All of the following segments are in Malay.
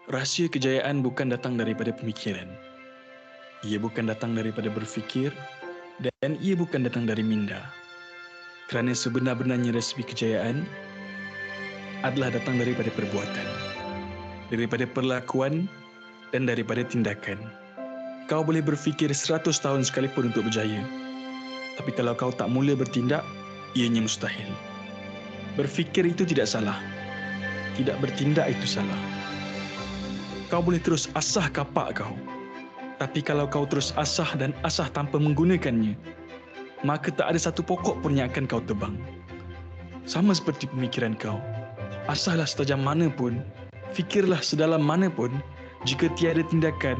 Rahsia kejayaan bukan datang daripada pemikiran. Ia bukan datang daripada berfikir dan ia bukan datang dari minda. Kerana sebenar-benarnya resipi kejayaan adalah datang daripada perbuatan, daripada perlakuan dan daripada tindakan. Kau boleh berfikir 100 tahun sekalipun untuk berjaya. Tapi kalau kau tak mula bertindak, ianya mustahil. Berfikir itu tidak salah. Tidak bertindak itu salah. Kau boleh terus asah kapak kau. Tapi kalau kau terus asah dan asah tanpa menggunakannya, maka tak ada satu pokok pun yang akan kau tebang. Sama seperti pemikiran kau. Asahlah setajam mana pun, fikirlah sedalam mana pun, jika tiada tindakan,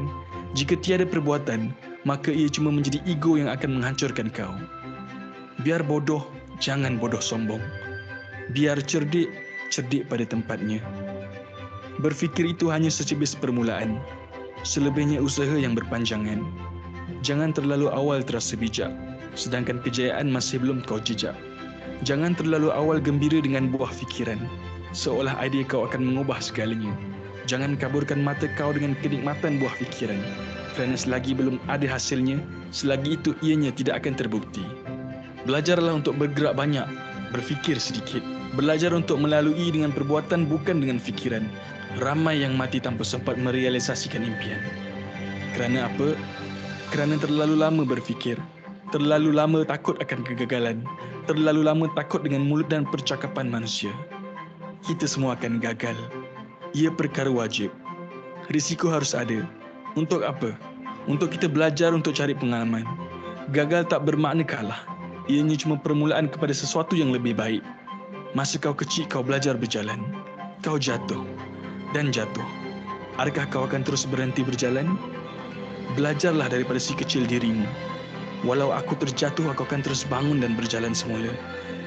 jika tiada perbuatan, maka ia cuma menjadi ego yang akan menghancurkan kau. Biar bodoh, jangan bodoh sombong. Biar cerdik, cerdik pada tempatnya. Berfikir itu hanya secebis permulaan. Selebihnya usaha yang berpanjangan. Jangan terlalu awal terasa bijak, sedangkan kejayaan masih belum kau jejak. Jangan terlalu awal gembira dengan buah fikiran, seolah idea kau akan mengubah segalanya. Jangan kaburkan mata kau dengan kenikmatan buah fikiran, kerana selagi belum ada hasilnya, selagi itu ianya tidak akan terbukti. Belajarlah untuk bergerak banyak, berfikir sedikit. Belajar untuk melalui dengan perbuatan bukan dengan fikiran. Ramai yang mati tanpa sempat merealisasikan impian. Kerana apa? Kerana terlalu lama berfikir, terlalu lama takut akan kegagalan, terlalu lama takut dengan mulut dan percakapan manusia. Kita semua akan gagal. Ia perkara wajib. Risiko harus ada. Untuk apa? Untuk kita belajar untuk cari pengalaman. Gagal tak bermakna kalah. Ianya cuma permulaan kepada sesuatu yang lebih baik. Masa kau kecil, kau belajar berjalan. Kau jatuh dan jatuh. Adakah kau akan terus berhenti berjalan? Belajarlah daripada si kecil dirimu. Walau aku terjatuh, aku akan terus bangun dan berjalan semula.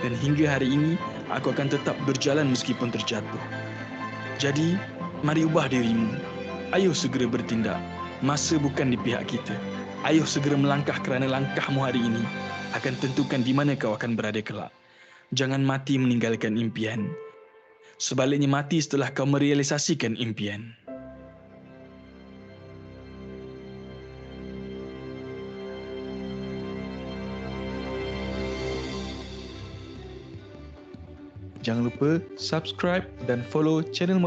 Dan hingga hari ini, aku akan tetap berjalan meskipun terjatuh. Jadi, mari ubah dirimu. Ayo segera bertindak. Masa bukan di pihak kita. Ayo segera melangkah kerana langkahmu hari ini akan tentukan di mana kau akan berada kelak. Jangan mati meninggalkan impian. Sebaliknya mati setelah kau merealisasikan impian. Jangan lupa subscribe dan follow channel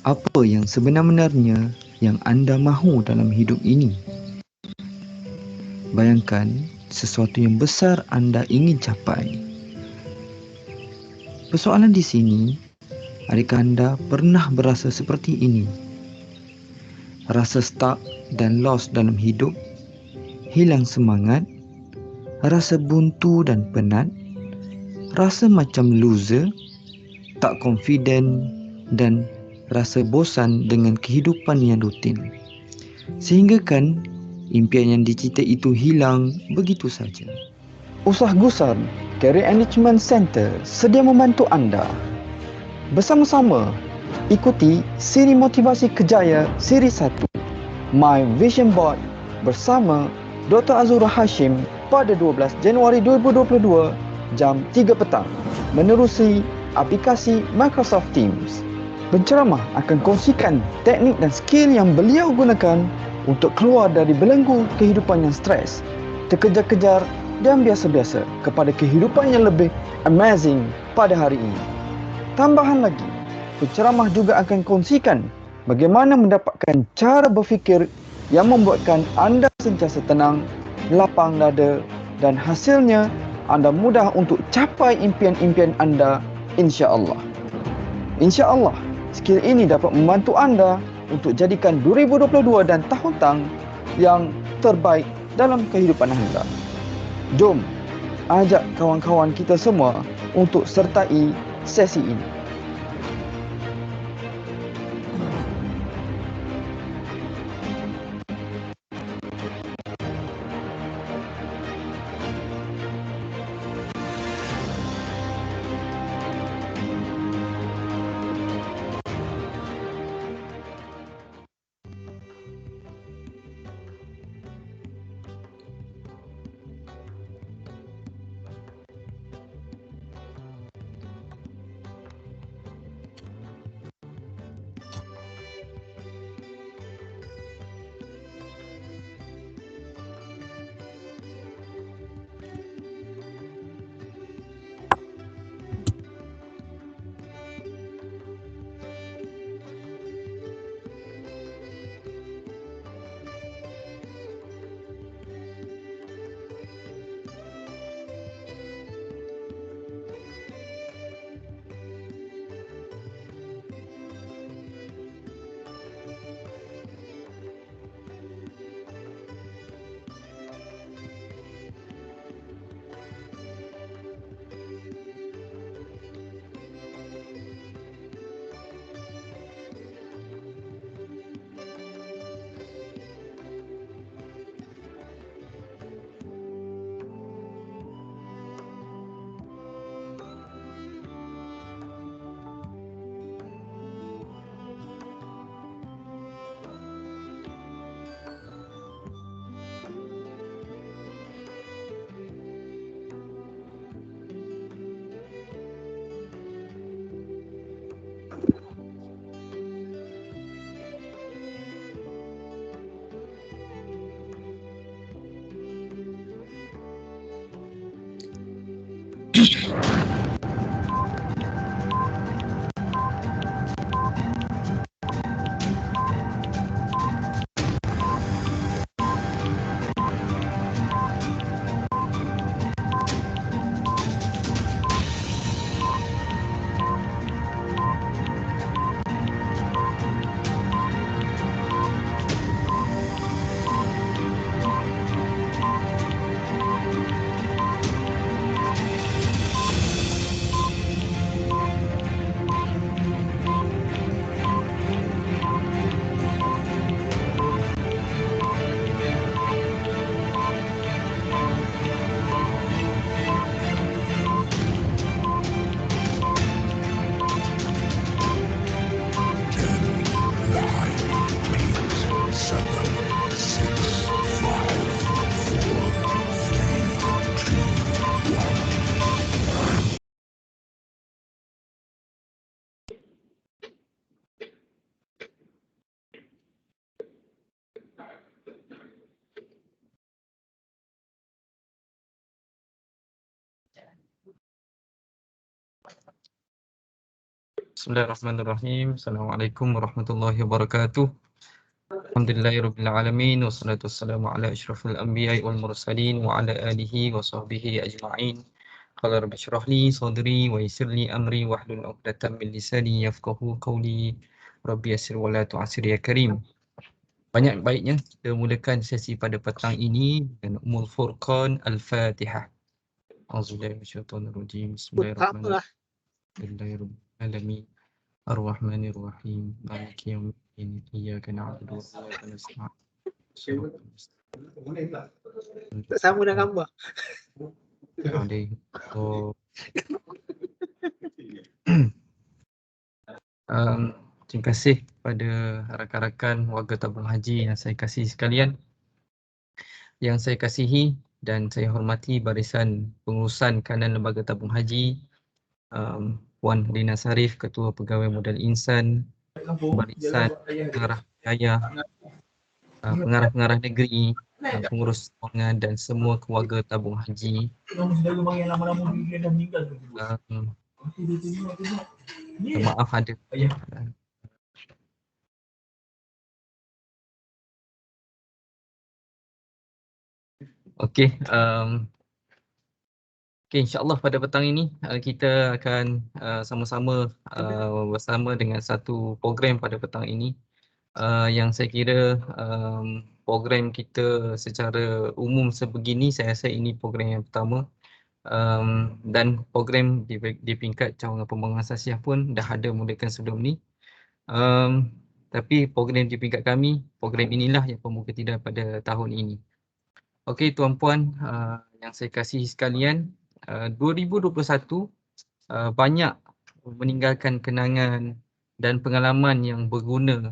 Apa yang sebenar-benarnya yang anda mahu dalam hidup ini? Bayangkan sesuatu yang besar anda ingin capai. Persoalan di sini, adakah anda pernah berasa seperti ini? Rasa stuck dan lost dalam hidup, hilang semangat, rasa buntu dan penat, rasa macam loser, tak confident dan rasa bosan dengan kehidupan yang rutin. Sehingga kan impian yang dicita itu hilang begitu saja. Usah gusar, Career Enrichment Center sedia membantu anda. Bersama-sama, ikuti siri motivasi kejaya siri 1, My Vision Board bersama Dr. Azura Hashim pada 12 Januari 2022 jam 3 petang menerusi aplikasi Microsoft Teams. Penceramah akan kongsikan teknik dan skill yang beliau gunakan untuk keluar dari belenggu kehidupan yang stres, terkejar-kejar dan biasa-biasa kepada kehidupan yang lebih amazing pada hari ini. Tambahan lagi, penceramah juga akan kongsikan bagaimana mendapatkan cara berfikir yang membuatkan anda sentiasa tenang, lapang dada dan hasilnya anda mudah untuk capai impian-impian anda insya-Allah. Insya-Allah, skill ini dapat membantu anda untuk jadikan 2022 dan tahun-tahun yang terbaik dalam kehidupan anda. Jom, ajak kawan-kawan kita semua untuk sertai sesi ini. Bismillahirrahmanirrahim. Assalamualaikum warahmatullahi wabarakatuh. Alhamdulillahirabbil alamin wassalatu wassalamu ala asyrafil anbiya'i wal mursalin wa ala alihi wa sahbihi ajma'in. Qala rabbi shrah li sadri wa yassir li amri wahlul 'uqdatam min lisani yafqahu qawli. Rabbi yassir wa la tu'assir ya karim. Banyak baiknya kita mulakan sesi pada petang ini dengan Ummul Furqan Al-Fatihah. Auzubillahi minasyaitonir rajim. Bismillahirrahmanirrahim. Alamin. Ar-Rahmanir-Rahim. Maliki yaumiddin. Iyyaka na'budu wa iyyaka nasta'in. Tak sama dah gambar. Terima kasih kepada rakan-rakan warga tabung haji yang saya kasihi sekalian. Yang saya kasihi dan saya hormati barisan pengurusan kanan lembaga tabung haji, Puan Rina Sarif, Ketua Pegawai Modal Insan, barisan pengarah wilayah, pengarah-pengarah negeri, pengurus kewangan dan semua keluarga tabung haji. Maaf ada Okey, insya-Allah pada petang ini kita akan sama-sama bersama dengan satu program pada petang ini yang saya kira program kita secara umum sebegini, saya rasa ini program yang pertama. Dan program di peringkat cawangan pembangunan asasiah pun dah ada mulakan sebelum ni. Tapi program di peringkat kami, program inilah yang pembuka tidak pada tahun ini. Okey tuan-puan yang saya kasihi sekalian, 2021 banyak meninggalkan kenangan dan pengalaman yang berguna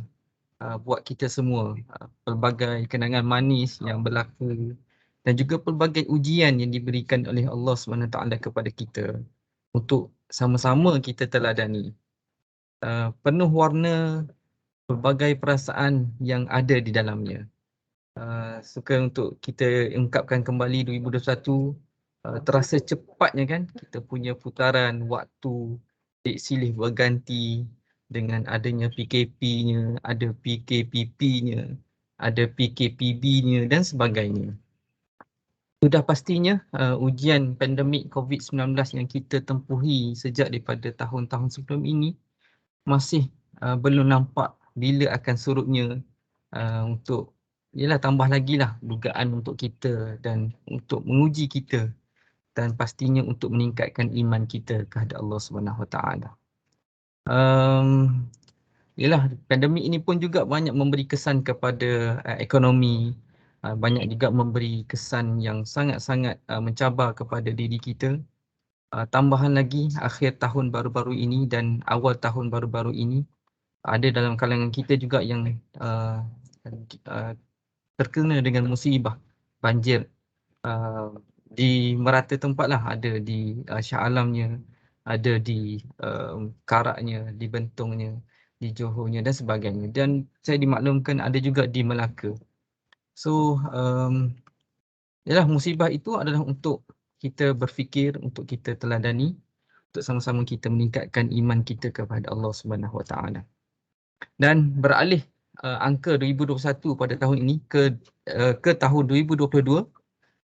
buat kita semua. Pelbagai kenangan manis yang berlaku dan juga pelbagai ujian yang diberikan oleh Allah SWT kepada kita untuk sama-sama kita teladani. Penuh warna, pelbagai perasaan yang ada di dalamnya. Suka untuk kita ungkapkan kembali 2021, terasa cepatnya kan kita punya putaran waktu silih berganti dengan adanya PKP-nya, ada PKPP-nya, ada PKPB-nya dan sebagainya. Sudah pastinya ujian pandemik COVID-19 yang kita tempuhi sejak daripada tahun-tahun sebelum ini masih belum nampak bila akan surutnya, untuk tambah lagi lah dugaan untuk kita dan untuk menguji kita dan pastinya untuk meningkatkan iman kita kepada Allah SWT. Pandemik ini pun juga banyak memberi kesan kepada ekonomi, banyak juga memberi kesan yang sangat-sangat mencabar kepada diri kita. Tambahan lagi akhir tahun baru-baru ini dan awal tahun baru-baru ini ada dalam kalangan kita juga yang terkena dengan musibah banjir di merata tempat lah, ada di Shah Alamnya, ada di Karaknya, di Bentongnya, di Johornya dan sebagainya, dan saya dimaklumkan ada juga di Melaka. So musibah itu adalah untuk kita berfikir, untuk kita teladani, untuk sama-sama kita meningkatkan iman kita kepada Allah SWT. Dan beralih angka 2021 pada tahun ini ke tahun 2022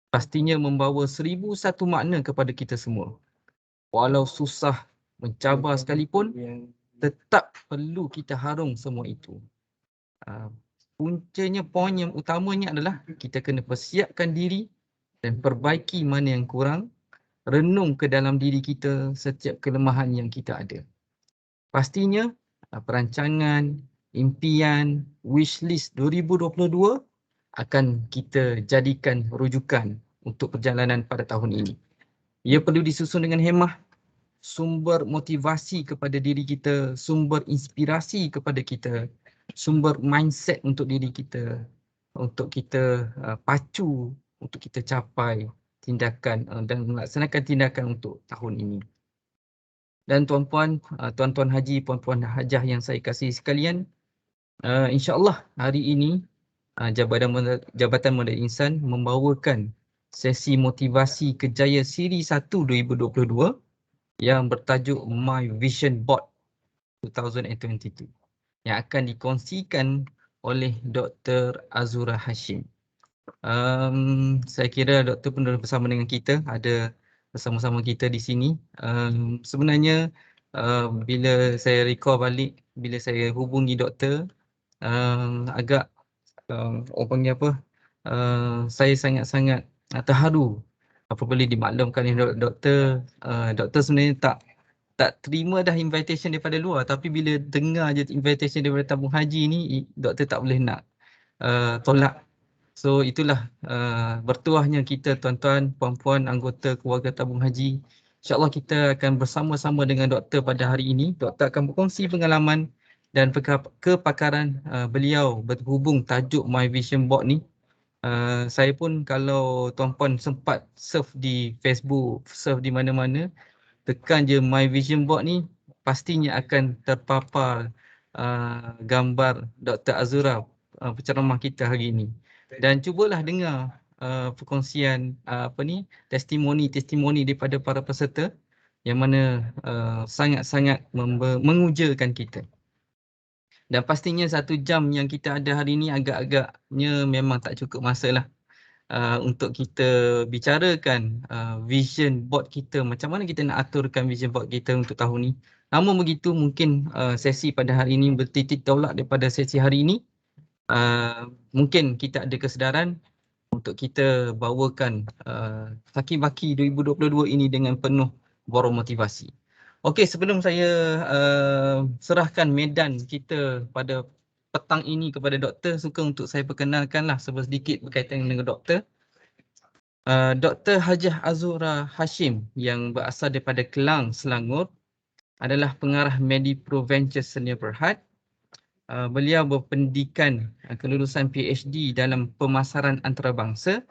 pastinya membawa 1001 makna kepada kita semua. Walau susah, mencabar sekalipun, tetap perlu kita harung semua itu. Puncanya, poin yang utamanya adalah kita kena persiapkan diri dan perbaiki mana yang kurang, renung ke dalam diri kita setiap kelemahan yang kita ada. Pastinya perancangan, impian, wishlist 2022 akan kita jadikan rujukan untuk perjalanan pada tahun ini. Ia perlu disusun dengan hemah, sumber motivasi kepada diri kita, sumber inspirasi kepada kita, sumber mindset untuk diri kita, untuk kita pacu, untuk kita capai tindakan dan melaksanakan tindakan untuk tahun ini. Dan tuan-puan, tuan-tuan haji, puan-puan hajah yang saya kasihi sekalian, insya-Allah hari ini Jabatan Modal Insan membawakan sesi motivasi kejaya siri 1 2022 yang bertajuk My Vision Board. 2022 yang akan dikongsikan oleh Dr. Azura Hashim. Saya kira doktor pun dah bersama dengan kita, ada bersama-sama kita di sini. Sebenarnya bila saya recall balik, bila saya hubungi doktor, agak orang panggil apa, saya sangat-sangat terharu apabila dimaklumkan oleh doktor. Doktor sebenarnya tak terima dah invitation daripada luar, tapi bila dengar je invitation daripada tabung haji ni, doktor tak boleh nak tolak. So itulah bertuahnya kita tuan-tuan, puan-puan, anggota keluarga tabung haji. InsyaAllah kita akan bersama-sama dengan doktor pada hari ini. Doktor akan berkongsi pengalaman dan kepakaran beliau berhubung tajuk My Vision Board ni. Saya pun kalau tuan-puan sempat surf di Facebook, surf di mana-mana, tekan je My Vision Board ni, pastinya akan terpapar gambar Dr. Azura penceramah kita hari ini. Dan cubalah dengar perkongsian testimoni daripada para peserta yang mana sangat-sangat mengujakan kita. Dan pastinya 1 jam yang kita ada hari ini agak-agaknya memang tak cukup masa lah untuk kita bicarakan vision board kita, macam mana kita nak aturkan vision board kita untuk tahun ni. Namun begitu, mungkin sesi pada hari ini bertitik tolak daripada sesi hari ini. Mungkin kita ada kesedaran untuk kita bawakan Sakibaki 2022 ini dengan penuh borong motivasi. Okey, sebelum saya serahkan medan kita pada petang ini kepada doktor, suka untuk saya perkenalkanlah sedikit berkaitan dengan doktor. Dr. Hajah Azura Hashim yang berasal daripada Kelang, Selangor adalah pengarah MediPro Ventures Senior Berhad. Beliau berpendidikan kelulusan PhD dalam pemasaran antarabangsa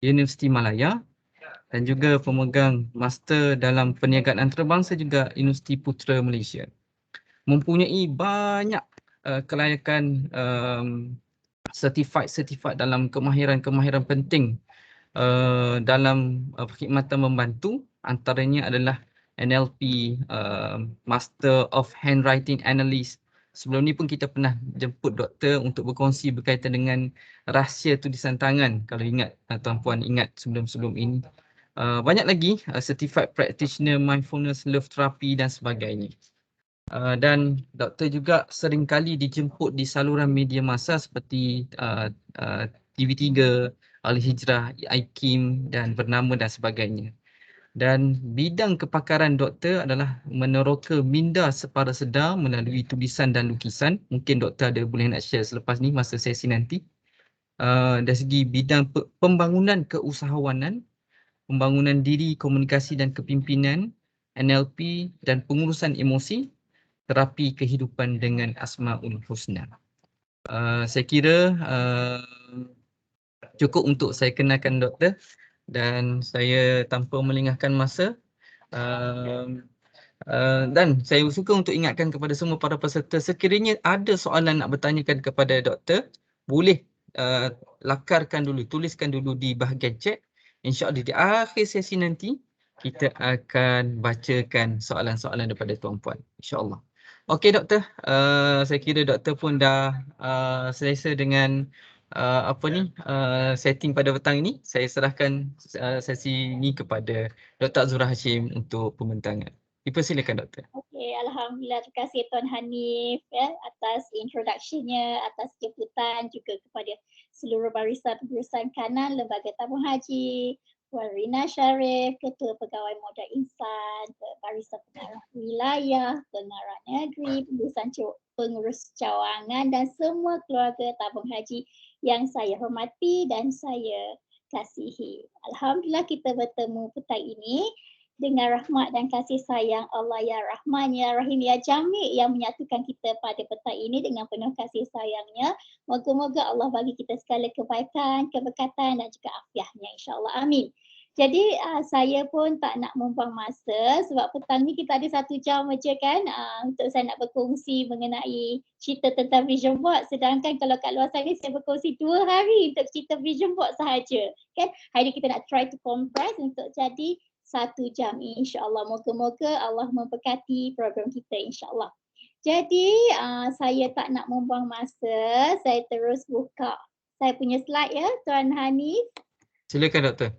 Universiti Malaya dan juga pemegang master dalam perniagaan antarabangsa juga Universiti Putra Malaysia. Mempunyai banyak kelayakan certified dalam kemahiran penting dalam perkhidmatan membantu, antaranya adalah NLP, Master of Handwriting Analyst. Sebelum ni pun kita pernah jemput doktor untuk berkongsi berkaitan dengan rahsia tulisan tangan, kalau ingat, tuan-puan ingat sebelum-sebelum ini. Banyak lagi Certified Practitioner Mindfulness, Love Therapy dan sebagainya. Dan doktor juga seringkali dijemput di saluran media massa seperti TV3, Al-Hijrah, IKIM dan Bernama dan sebagainya. Dan bidang kepakaran doktor adalah meneroka minda separa sedar melalui tulisan dan lukisan. Mungkin doktor ada boleh nak share selepas ni masa sesi nanti. Dari segi bidang pembangunan keusahawanan, pembangunan diri, komunikasi dan kepimpinan, NLP dan pengurusan emosi, terapi kehidupan dengan Asmaul Husna. Saya kira cukup untuk saya kenalkan doktor dan saya tanpa melengahkan masa dan saya suka untuk ingatkan kepada semua para peserta, sekiranya ada soalan nak bertanyakan kepada doktor, boleh lakarkan dulu, tuliskan dulu di bahagian chat. InsyaAllah di akhir sesi nanti kita akan bacakan soalan-soalan daripada tuan-puan, insyaAllah. Okey doktor, saya kira doktor pun dah selesa dengan setting pada petang ini. Saya serahkan sesi ini kepada Dr. Azura Hashim untuk pembentangan. Dipersilakan doktor. Okey, alhamdulillah, terima kasih Tuan Hanif atas introduction-nya, atas jemputan, juga kepada seluruh barisan pengurusan kanan Lembaga Tabung Haji, Puan Rina Sharif, Ketua Pegawai Modal Insan, Barisan Pengarah Wilayah, Pengarah Negeri, Pengurus Cawangan dan semua keluarga Tabung Haji yang saya hormati dan saya kasihi. Alhamdulillah kita bertemu petang ini dengan rahmat dan kasih sayang Allah ya Rahman, ya Rahim, ya Jami' yang menyatukan kita pada petang ini dengan penuh kasih sayangnya. Moga-moga Allah bagi kita segala kebaikan, keberkatan dan juga afiahnya, insyaAllah. Amin. Jadi saya pun tak nak membuang masa sebab petang ni kita ada 1 jam saja kan untuk saya nak berkongsi mengenai cerita tentang vision board. Sedangkan kalau kat luar sana saya berkongsi 2 hari untuk cerita vision board sahaja. Kan? Hari ni kita nak try to compress untuk jadi 1 jam insya-Allah. Moga-moga Allah memberkati program kita insya-Allah. Jadi saya tak nak membuang masa, saya terus buka saya punya slide ya Tuan Hanif. Silakan doktor.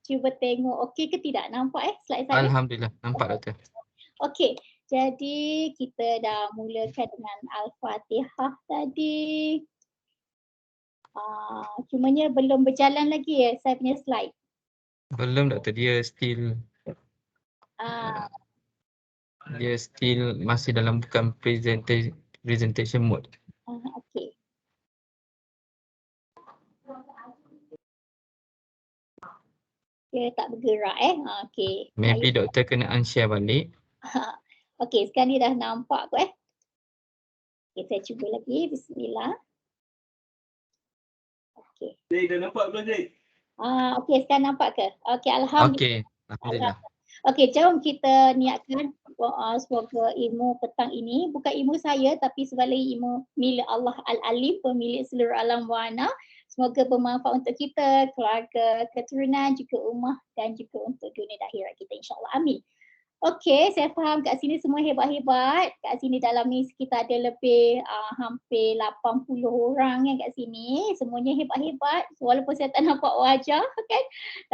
Cuba tengok okey ke tidak, nampak slide saya? Alhamdulillah, nampak doktor. Okey, jadi kita dah mulakan dengan Al-Fatihah tadi. Cumanya belum berjalan lagi saya punya slide. Belum doktor, dia still masih dalam bukan presentation mode. Okey. Dia tak bergerak okey. Maybe doktor kena unshare balik. Okey, sekarang ni dah nampak kot Okey, saya cuba lagi. Bismillah. Okey. Zai, dah nampak belum Zai? Okey, sekarang nampak ke? Okey, alhamdulillah. Okey, alhamdulillah. Okey, jom kita niatkan semoga ilmu petang ini bukan ilmu saya tapi sebaliknya ilmu milik Allah Al-Alim, pemilik seluruh alam warna. Semoga bermanfaat untuk kita, keluarga, keturunan, juga ummah dan juga untuk dunia dan akhirat kita insya-Allah. Amin. Okey, saya faham kat sini semua hebat-hebat. Kat sini dalam ni kita ada lebih hampir 80 orang kat sini. Semuanya hebat-hebat. Walaupun saya tak nampak wajah kan.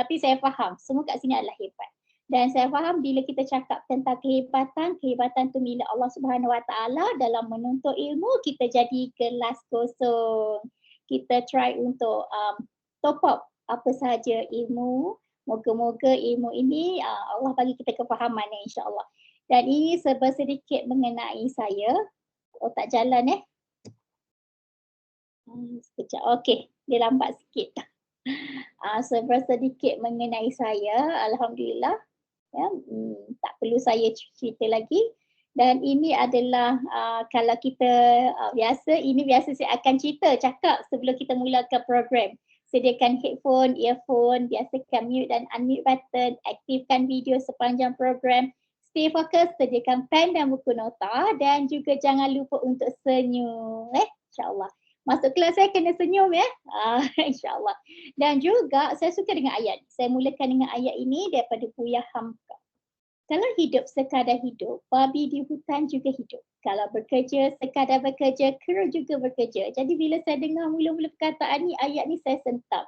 Tapi saya faham semua kat sini adalah hebat. Dan saya faham bila kita cakap tentang kehebatan tu milik Allah Subhanahu Wa Taala dalam menuntut ilmu, kita jadi gelas kosong. Kita try untuk top up apa sahaja ilmu. Moga-moga ilmu ini Allah bagi kita kefahaman insya-Allah. Dan ini sedikit mengenai saya. Tak jalan sekejap. Okey, dia lambat sikit. Sedikit mengenai saya. Alhamdulillah. Ya, tak perlu saya cerita lagi. Dan ini adalah kalau kita biasa saya akan cakap sebelum kita mulakan program. Sediakan headphone, earphone, biasakan mute dan unmute button, aktifkan video sepanjang program, stay fokus, sediakan pen dan buku nota dan juga jangan lupa untuk senyum insya-Allah. Masuk kelas saya kena senyum insya-Allah. Dan juga saya suka dengan ayat. Saya mulakan dengan ayat ini daripada Buya Hamka. Kalau hidup sekadar hidup, babi di hutan juga hidup. Kalau bekerja sekadar bekerja, kera juga bekerja. Jadi bila saya dengar mula-mula perkataan ni, ayat ni saya sentap.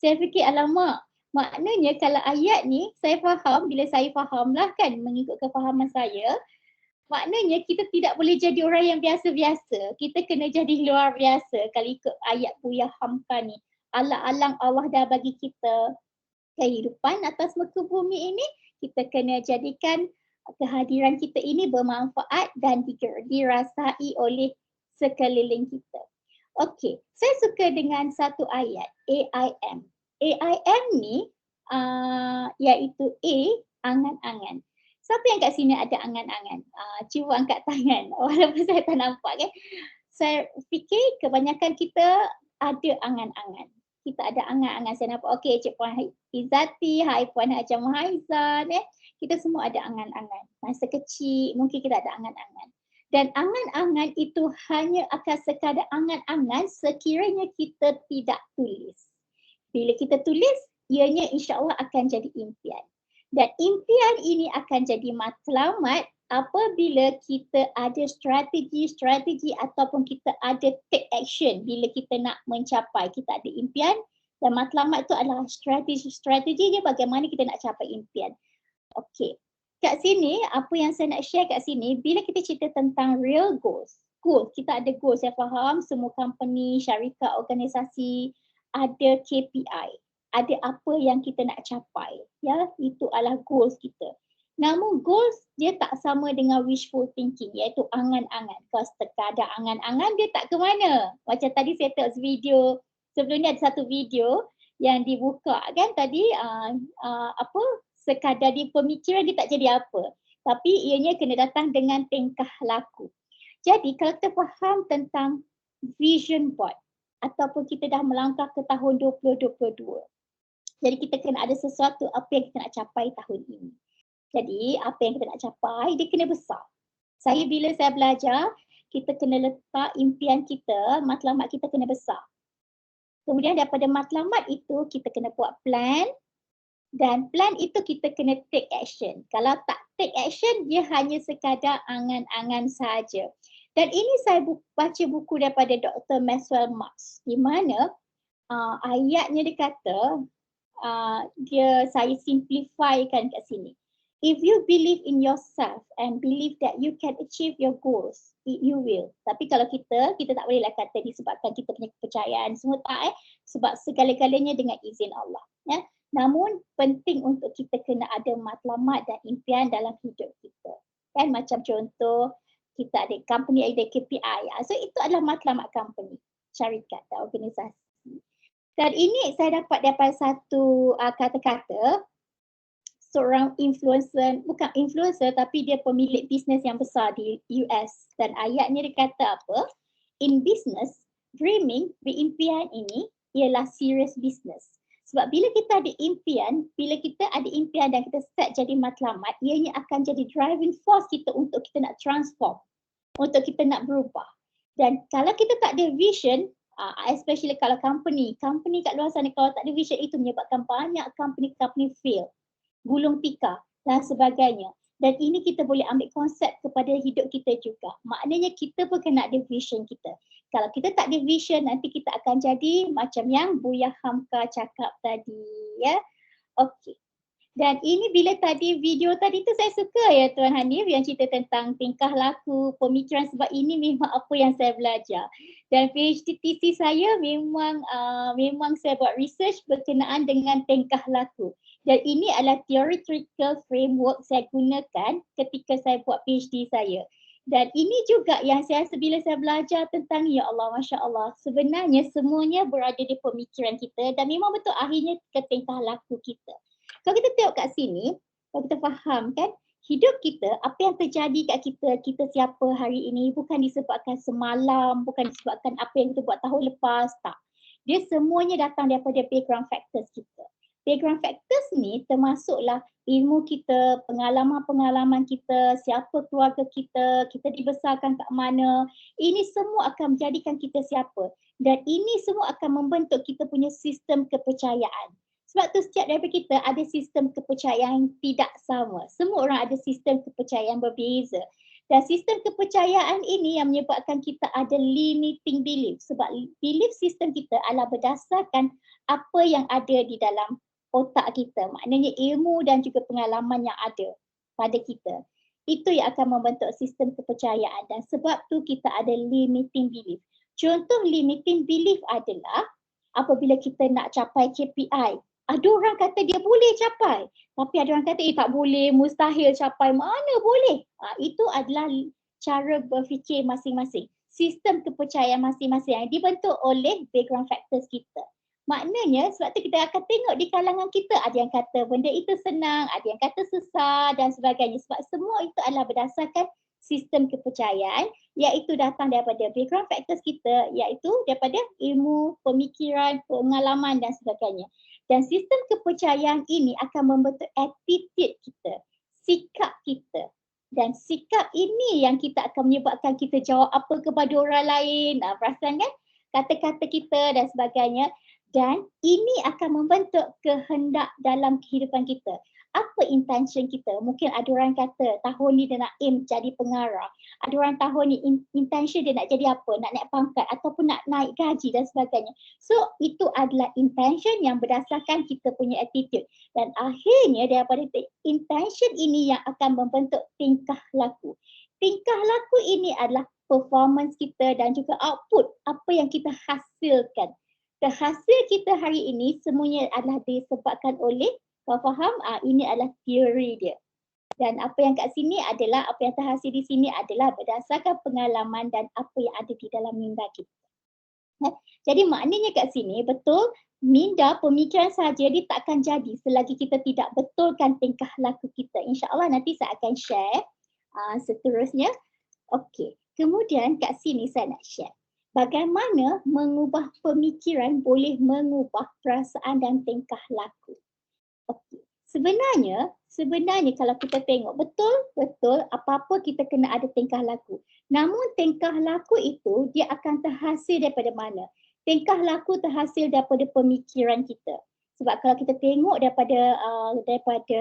Saya fikir alamak, maknanya kalau ayat ni saya faham, bila saya faham lah kan mengikut kefahaman saya, maknanya kita tidak boleh jadi orang yang biasa-biasa. Kita kena jadi luar biasa kalau ikut ayat Buya Hamka ni. Alang-alang Allah dah bagi kita kehidupan atas muka bumi ini, kita kena jadikan kehadiran kita ini bermanfaat dan dirasai oleh sekeliling kita. Okey, saya suka dengan satu ayat AIM. AIM ni iaitu A, angan-angan. Siapa yang kat sini ada angan-angan? Cuba angkat tangan walaupun saya tak nampak kan. Saya fikir kebanyakan kita ada angan-angan. Kita ada angan-angan. Saya nampak okey Cik Puan Izzati, hai Puan Hajah Mahaizan kita semua ada angan-angan. Masa kecil mungkin kita ada angan-angan. Dan angan-angan itu hanya akan sekadar angan-angan sekiranya kita tidak tulis. Bila kita tulis, ianya insya-Allah akan jadi impian. Dan impian ini akan jadi matlamat apabila kita ada strategi ataupun kita ada take action bila kita nak mencapai. Kita ada impian dan matlamat itu adalah strategi bagaimana kita nak capai impian. Okey. Kat sini, apa yang saya nak share kat sini, bila kita cerita tentang real goals. Kita ada goals, saya faham semua company, syarikat, organisasi ada KPI. Ada apa yang kita nak capai. Ya, itu adalah goals kita. Namun goals dia tak sama dengan wishful thinking iaitu angan-angan. Kalau sekadar angan-angan dia tak ke mana. Macam tadi saya tengok video, sebelum ni ada satu video yang dibuka kan tadi sekadar di pemikiran dia tak jadi apa. Tapi ianya kena datang dengan tingkah laku. Jadi kalau kita faham tentang vision board ataupun kita dah melangkah ke tahun 2022. Jadi kita kena ada sesuatu apa yang kita nak capai tahun ini. Jadi apa yang kita nak capai dia kena besar. Bila saya belajar, kita kena letak impian kita, matlamat kita kena besar. Kemudian daripada matlamat itu kita kena buat plan. Dan plan itu kita kena take action. Kalau tak take action, dia hanya sekadar angan-angan saja. Dan ini saya baca buku daripada Dr. Maxwell Maltz, di mana ayatnya dia kata, saya simplifykan kat sini. If you believe in yourself and believe that you can achieve your goals, you will. Tapi kalau kita tak bolehlah kata disebabkan kita punya kepercayaan semua tak sebab segala-galanya dengan izin Allah. Ya. Namun penting untuk kita kena ada matlamat dan impian dalam hidup kita. Kan macam contoh kita ada company ada KPI. So itu adalah matlamat company, syarikat dan organisasi. Dan ini saya dapat daripada satu kata-kata seorang influencer, bukan influencer tapi dia pemilik bisnes yang besar di US. Dan ayatnya dia kata apa? In business, dreaming, berimpian ini ialah serious business. Sebab bila kita ada impian dan kita set jadi matlamat, ianya akan jadi driving force kita untuk kita nak transform, untuk kita nak berubah. Dan kalau kita tak ada vision, especially kalau company kat luar sana kalau tak ada vision, itu menyebabkan banyak company fail, gulung tikar dan sebagainya. Dan ini kita boleh ambil konsep kepada hidup kita juga. Maknanya kita pun kena ada vision kita. Kalau kita tak ada vision, nanti kita akan jadi macam yang Buya Hamka cakap tadi. Ya, okey. Dan ini bila tadi video tadi tu saya suka ya Tuan Hanif yang cerita tentang tingkah laku, pemikiran, sebab ini memang apa yang saya belajar. Dan PhD thesis saya memang saya buat research berkenaan dengan tingkah laku. Dan ini adalah theoretical framework saya gunakan ketika saya buat PhD saya. Dan ini juga yang saya rasa bila saya belajar tentang ya Allah, Masya Allah, sebenarnya semuanya berada di pemikiran kita dan memang betul akhirnya ke tingkah laku kita. Kalau kita tengok kat sini, kalau kita faham kan, hidup kita, apa yang terjadi kat kita siapa hari ini bukan disebabkan semalam, bukan disebabkan apa yang kita buat tahun lepas, tak. Dia semuanya datang daripada background factors kita. Background factors ni termasuklah ilmu kita, pengalaman-pengalaman kita, siapa keluarga kita dibesarkan kat mana. Ini semua akan menjadikan kita siapa. Dan ini semua akan membentuk kita punya sistem kepercayaan. Sebab tu setiap daripada kita ada sistem kepercayaan yang tidak sama. Semua orang ada sistem kepercayaan berbeza. Dan sistem kepercayaan ini yang menyebabkan kita ada limiting belief. Sebab belief sistem kita adalah berdasarkan apa yang ada di dalam otak kita. Maknanya ilmu dan juga pengalaman yang ada pada kita. Itu yang akan membentuk sistem kepercayaan. Dan sebab tu kita ada limiting belief. Contoh limiting belief adalah apabila kita nak capai KPI. Ada orang kata dia boleh capai. Tapi ada orang kata tak boleh, mustahil capai. Mana boleh? Itu adalah cara berfikir masing-masing. Sistem kepercayaan masing-masing yang dibentuk oleh background factors kita. Maknanya sebab tu kita akan tengok di kalangan kita ada yang kata benda itu senang, ada yang kata susah dan sebagainya. Sebab semua itu adalah berdasarkan sistem kepercayaan iaitu datang daripada background factors kita, iaitu daripada ilmu, pemikiran, pengalaman dan sebagainya. Dan sistem kepercayaan ini akan membentuk attitude kita, sikap kita. Dan sikap ini yang kita akan menyebabkan kita jawab apa kepada orang lain, perasan kan? Kata-kata kita dan sebagainya. Dan ini akan membentuk kehendak dalam kehidupan kita. Apa intention kita? Mungkin ada orang kata tahun ni dia nak aim jadi pengarah. Ada orang tahun ni intention dia nak jadi apa? Nak naik pangkat ataupun nak naik gaji dan sebagainya. So itu adalah intention yang berdasarkan kita punya attitude. Dan akhirnya daripada intention ini yang akan membentuk tingkah laku. Tingkah laku ini adalah performance kita dan juga output apa yang kita hasilkan. Hasil kita hari ini semuanya adalah disebabkan oleh, kau faham? Ini adalah teori dia. Dan apa yang kat sini adalah, apa yang terhasil di sini adalah berdasarkan pengalaman dan apa yang ada di dalam minda kita. Jadi maknanya kat sini betul, minda, pemikiran saja dia tak akan jadi selagi kita tidak betulkan tingkah laku kita. InsyaAllah nanti saya akan share seterusnya. Okey, kemudian kat sini saya nak share. Bagaimana mengubah pemikiran boleh mengubah perasaan dan tingkah laku. Okey. Sebenarnya kalau kita tengok betul apa-apa kita kena ada tingkah laku. Namun tingkah laku itu dia akan terhasil daripada mana? Tingkah laku terhasil daripada pemikiran kita. Sebab kalau kita tengok daripada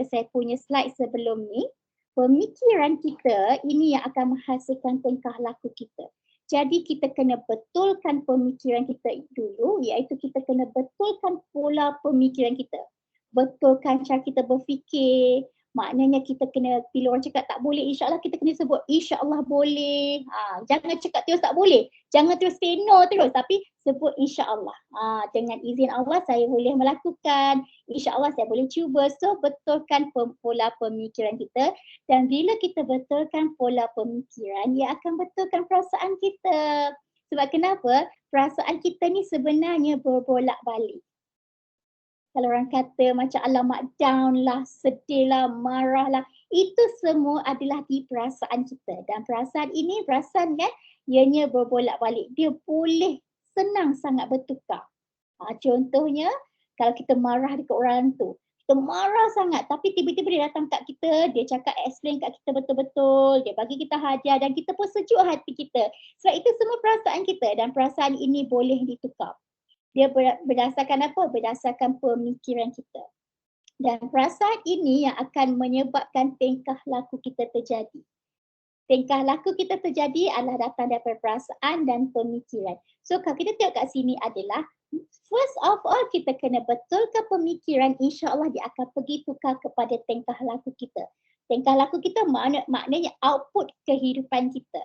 saya punya slide sebelum ni, pemikiran kita ini yang akan menghasilkan tingkah laku kita. Jadi kita kena betulkan pemikiran kita dulu, iaitu kita kena betulkan pola pemikiran kita. Betulkan cara kita berfikir. Maknanya kita kena, bila orang cakap tak boleh, insyaAllah kita kena sebut insyaAllah boleh. Jangan cakap terus tak boleh. Jangan terus say no terus, tapi sebut insyaAllah. Dengan izin Allah saya boleh melakukan. InsyaAllah saya boleh cuba. So betulkan pola pemikiran kita. Dan bila kita betulkan pola pemikiran, ia akan betulkan perasaan kita. Sebab kenapa? Perasaan kita ni sebenarnya berbolak-balik. Kalau orang kata macam alamak down lah, sedih lah, marah lah, itu semua adalah di perasaan kita. Dan perasaan ini, perasaan kan, ianya berbolak-balik. Dia boleh senang sangat bertukar. Contohnya, kalau kita marah dekat orang tu, kita marah sangat tapi tiba-tiba dia datang kat kita, dia cakap explain kat kita betul-betul, dia bagi kita hadiah dan kita pun sejuk hati kita. Sebab itu semua perasaan kita dan perasaan ini boleh ditukar. Dia berdasarkan apa? Berdasarkan pemikiran kita. Dan perasaan ini yang akan menyebabkan tingkah laku kita terjadi. Tingkah laku kita terjadi adalah datang daripada perasaan dan pemikiran. So kalau kita tengok kat sini adalah, first of all kita kena betulkan pemikiran, insyaAllah dia akan pergi tukar kepada tingkah laku kita. Tingkah laku kita maknanya output kehidupan kita.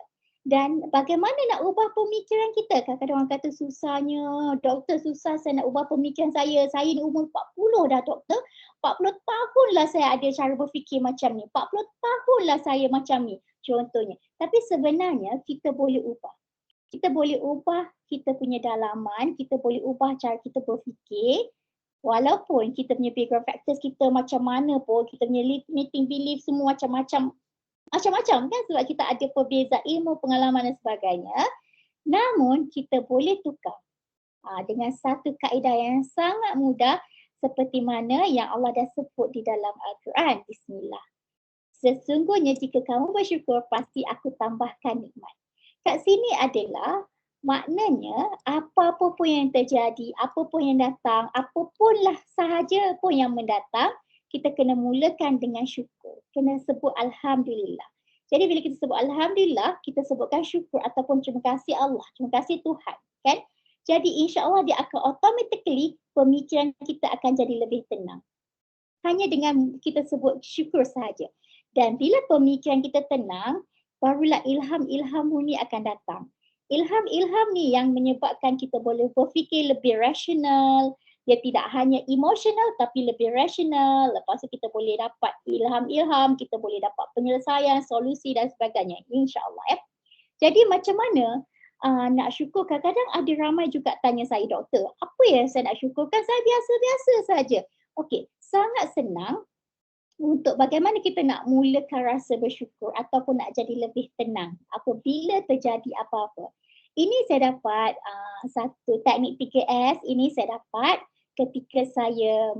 Dan bagaimana nak ubah pemikiran kita? Kadang-kadang orang kata susahnya, doktor susah saya nak ubah pemikiran saya. Saya ni umur 40 dah doktor, 40 tahun lah saya ada cara berfikir macam ni. 40 tahun lah saya macam ni contohnya. Tapi sebenarnya kita boleh ubah. Kita boleh ubah kita punya dalaman, kita boleh ubah cara kita berfikir. Walaupun kita punya background factors kita macam mana pun, kita punya limiting belief semua macam-macam kan, sebab kita ada perbezaan ilmu, pengalaman dan sebagainya. Namun kita boleh tukar dengan satu kaedah yang sangat mudah seperti mana yang Allah dah sebut di dalam Al-Quran. Bismillah. Sesungguhnya jika kamu bersyukur pasti aku tambahkan nikmat. Kat sini adalah maknanya apa-apa pun yang terjadi, apa pun yang datang, apapunlah sahaja pun yang mendatang, kita kena mulakan dengan syukur. Kena sebut Alhamdulillah. Jadi bila kita sebut Alhamdulillah, kita sebutkan syukur ataupun terima kasih Allah, terima kasih Tuhan. Kan? Jadi insyaAllah dia akan automatically pemikiran kita akan jadi lebih tenang. Hanya dengan kita sebut syukur sahaja. Dan bila pemikiran kita tenang, barulah ilham-ilham ni akan datang. Ilham-ilham ni yang menyebabkan kita boleh berfikir lebih rasional. Dia tidak hanya emosional tapi lebih rasional. Lepas tu kita boleh dapat ilham-ilham, kita boleh dapat penyelesaian, solusi dan sebagainya. InsyaAllah. Jadi macam mana nak syukur? Kadang-kadang ada ramai juga tanya saya, doktor, apa yang saya nak syukurkan? Saya biasa-biasa saja. Okey, sangat senang untuk bagaimana kita nak mulakan rasa bersyukur ataupun nak jadi lebih tenang apabila terjadi apa-apa. Ini saya dapat satu teknik 3S, ini saya dapat ketika saya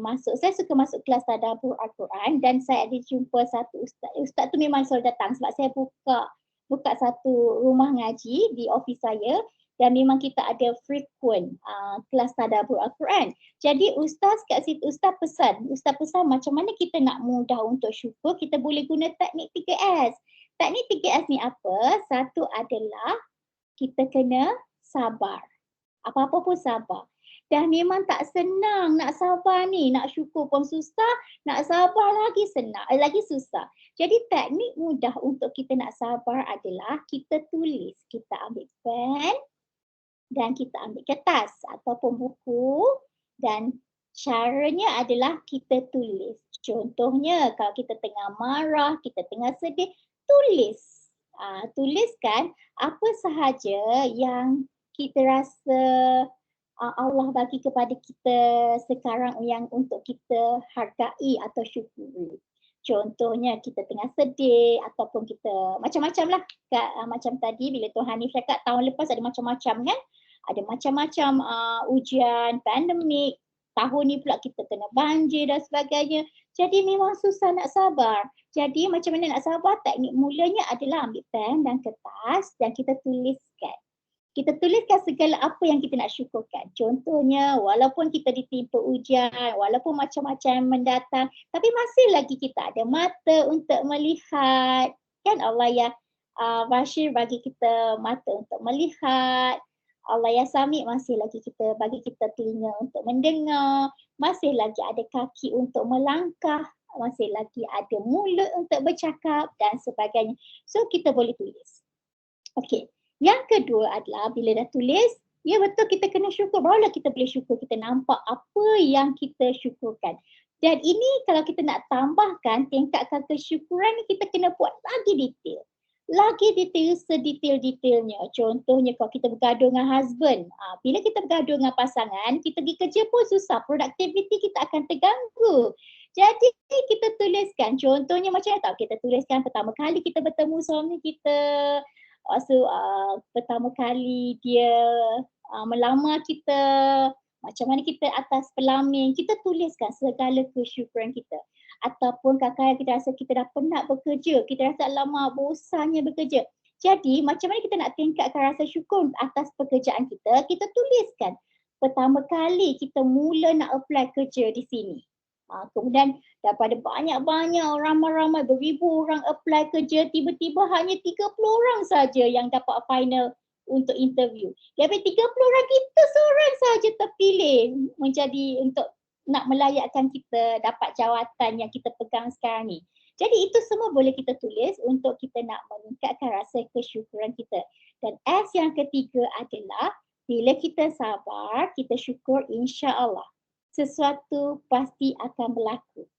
suka masuk kelas tadabbur Al-Quran dan saya ada jumpa satu ustaz. Ustaz tu memang selalu datang sebab saya buka satu rumah ngaji di office saya dan memang kita ada frequent kelas tadabbur Al-Quran. Jadi ustaz kat situ, ustaz pesan macam mana kita nak mudah untuk syukur, kita boleh guna teknik 3S. Teknik 3S ni apa? Satu adalah kita kena sabar. Apa-apa pun sabar. Dah memang tak senang nak sabar ni, nak syukur pun susah, nak sabar lagi susah. Jadi teknik mudah untuk kita nak sabar adalah kita tulis. Kita ambil pen dan kita ambil kertas ataupun buku dan caranya adalah kita tulis. Contohnya kalau kita tengah marah, kita tengah sedih, tulis. Tuliskan apa sahaja yang kita rasa Allah bagi kepada kita sekarang yang untuk kita hargai atau syukuri. Contohnya kita tengah sedih ataupun kita macam-macam lah. Macam tadi bila Tuan Hanif cakap tahun lepas ada macam-macam kan. Ada macam-macam ujian, pandemik. Tahun ni pula kita kena banjir dan sebagainya. Jadi memang susah nak sabar. Jadi macam mana nak sabar? Teknik mulanya adalah ambil pen dan kertas dan kita tuliskan. Kita tuliskan segala apa yang kita nak syukurkan. Contohnya, walaupun kita ditimpa ujian, walaupun macam-macam yang mendatang, tapi masih lagi kita ada mata untuk melihat. Kan Allah ya Bashir bagi kita mata untuk melihat. Allah ya Sami masih lagi kita bagi kita telinga untuk mendengar. Masih lagi ada kaki untuk melangkah. Masih lagi ada mulut untuk bercakap dan sebagainya. So, kita boleh tulis. Okey. Yang kedua adalah bila dah tulis, ya betul kita kena syukur. Barulah kita boleh syukur. Kita nampak apa yang kita syukurkan. Dan ini kalau kita nak tambahkan tingkatkan kesyukuran ni, kita kena buat lagi detail. Lagi detail sedetail-detailnya. Contohnya kalau kita bergaduh dengan husband. Bila kita bergaduh dengan pasangan, kita pergi kerja pun susah. Produktiviti kita akan terganggu. Jadi kita tuliskan. Contohnya macam mana tahu? Kita tuliskan pertama kali kita bertemu suami kita. Pertama kali dia melamar kita, macam mana kita atas pelamin, kita tuliskan segala kesyukuran kita. Ataupun kadang-kadang kita rasa kita dah penat bekerja, kita rasa lama bosannya bekerja. Jadi macam mana kita nak tingkatkan rasa syukur atas pekerjaan kita, kita tuliskan. Pertama kali kita mula nak apply kerja di sini. Kemudian daripada banyak-banyak ramai-ramai beribu orang apply kerja, tiba-tiba hanya 30 orang saja yang dapat final untuk interview. Daripada 30 orang kita seorang saja terpilih menjadi untuk nak melayakkan kita dapat jawatan yang kita pegang sekarang ni. Jadi itu semua boleh kita tulis untuk kita nak meningkatkan rasa kesyukuran kita. Dan S yang ketiga adalah bila kita sabar, kita syukur insya-Allah. Sesuatu pasti akan berlaku.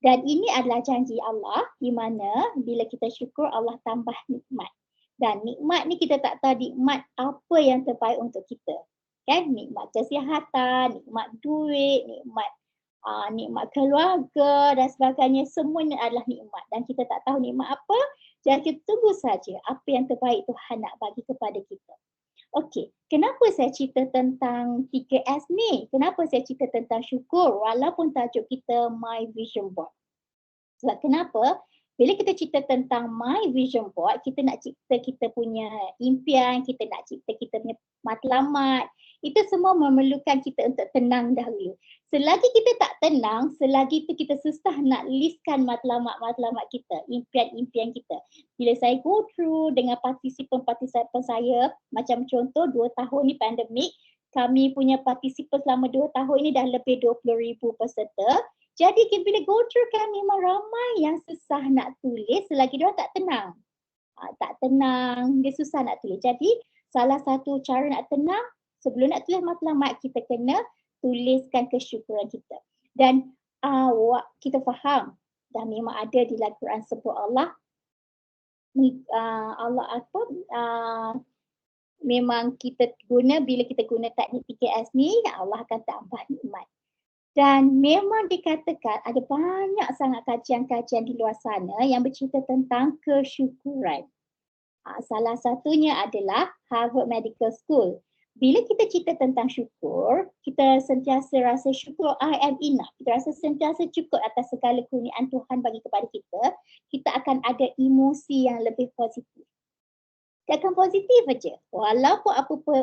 Dan ini adalah janji Allah di mana bila kita syukur Allah tambah nikmat. Dan nikmat ni kita tak tahu nikmat apa yang terbaik untuk kita. Kan? Nikmat kesihatan, nikmat duit, nikmat keluarga dan sebagainya, semuanya adalah nikmat. Dan kita tak tahu nikmat apa, jadi kita tunggu saja apa yang terbaik Tuhan nak bagi kepada kita. Okey, kenapa saya cerita tentang 3S ni? Kenapa saya cerita tentang syukur walaupun tajuk kita My Vision Board? Sebab kenapa? Bila kita cerita tentang My Vision Board, kita nak cipta kita punya impian, kita nak cipta kita punya matlamat. Itu semua memerlukan kita untuk tenang dahulu. Selagi kita tak tenang, selagi itu kita susah nak listkan matlamat-matlamat kita, impian-impian kita. Bila saya go through dengan partisipan-partisipan saya, macam contoh 2 tahun ni pandemik, kami punya partisipan selama 2 tahun ini dah lebih 20,000 peserta. Jadi bila go through kan memang ramai yang susah nak tulis selagi dia tak tenang. Tak tenang, dia susah nak tulis. Jadi salah satu cara nak tenang, sebelum nak tulis matlamat, kita kena tuliskan kesyukuran kita. Dan kita faham dan memang ada di dalam Quran sebut Allah memang kita guna, bila kita guna teknik 3S ni, Allah akan tambah nikmat. Dan memang dikatakan ada banyak sangat kajian-kajian di luar sana yang bercerita tentang kesyukuran. Salah satunya adalah Harvard Medical School. Bila kita cerita tentang syukur, kita sentiasa rasa syukur, I am enough. Kita rasa sentiasa cukup atas segala kurniaan Tuhan bagi kepada kita. Kita akan ada emosi yang lebih positif. Dia akan positif saja. Walaupun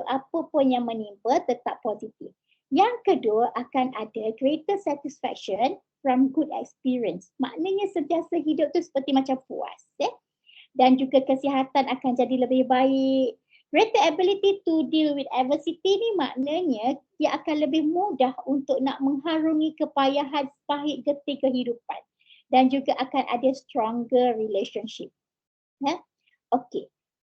apa pun yang menimpa, tetap positif. Yang kedua, akan ada greater satisfaction from good experience. Maknanya sentiasa hidup tu seperti macam puas. Dan juga kesihatan akan jadi lebih baik. Greater ability to deal with adversity ni maknanya dia akan lebih mudah untuk nak mengharungi kepayahan pahit getih kehidupan. Dan juga akan ada stronger relationship. Okey.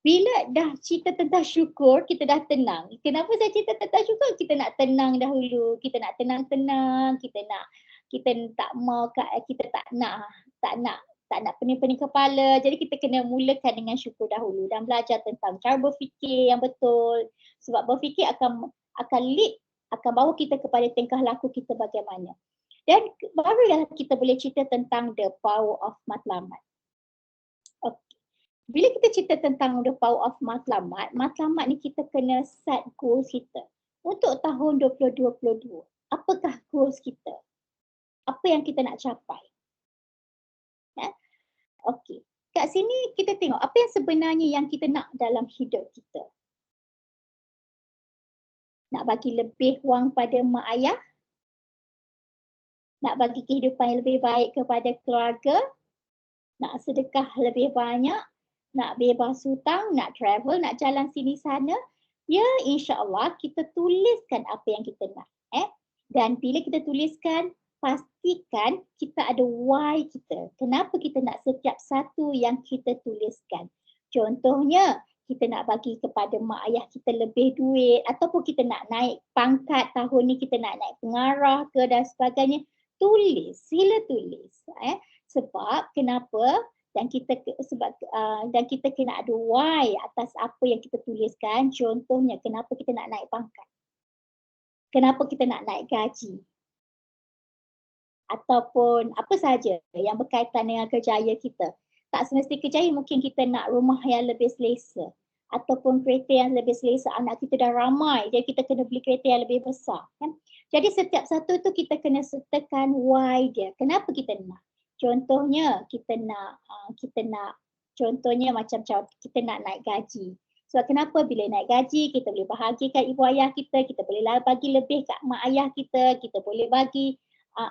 Bila dah cerita tentang syukur, kita dah tenang. Kenapa saya cerita tentang syukur? Kita nak tenang dahulu. Kita nak tenang-tenang. Kita tak nak pening-pening kepala. Jadi kita kena mulakan dengan syukur dahulu dan belajar tentang cara berfikir yang betul. Sebab berfikir akan bawa kita kepada tingkah laku kita bagaimana. Dan barulah kita boleh cerita tentang the power of matlamat. Bila kita cerita tentang the power of matlamat ni kita kena set goals kita. Untuk tahun 2022, apakah goals kita? Apa yang kita nak capai? Okey. Kat sini kita tengok apa yang sebenarnya yang kita nak dalam hidup kita. Nak bagi lebih wang pada mak ayah? Nak bagi kehidupan yang lebih baik kepada keluarga? Nak sedekah lebih banyak? Nak bebas hutang? Nak travel? Nak jalan sini sana? Ya, insya-Allah kita tuliskan apa yang kita nak. Dan bila kita tuliskan, pastikan kita ada why kita. Kenapa kita nak setiap satu yang kita tuliskan. Contohnya, kita nak bagi kepada mak ayah kita lebih duit ataupun kita nak naik pangkat tahun ni, kita nak naik pengarah ke dan sebagainya. Tulis, sila tulis. Sebab kenapa? Dan kita kena ada why atas apa yang kita tuliskan. Contohnya, kenapa kita nak naik pangkat? Kenapa kita nak naik gaji? Ataupun apa sahaja yang berkaitan dengan kerjaya kita. Tak semesti kerjaya, mungkin kita nak rumah yang lebih selesa. Ataupun kereta yang lebih selesa. Anak kita dah ramai, jadi kita kena beli kereta yang lebih besar. Kan? Jadi setiap satu tu kita kena sertakan why dia. Kenapa kita nak? Contohnya, contohnya macam kita nak naik gaji. Sebab kenapa bila naik gaji, kita boleh bahagikan ibu ayah kita boleh bagi lebih kat mak ayah kita boleh bagi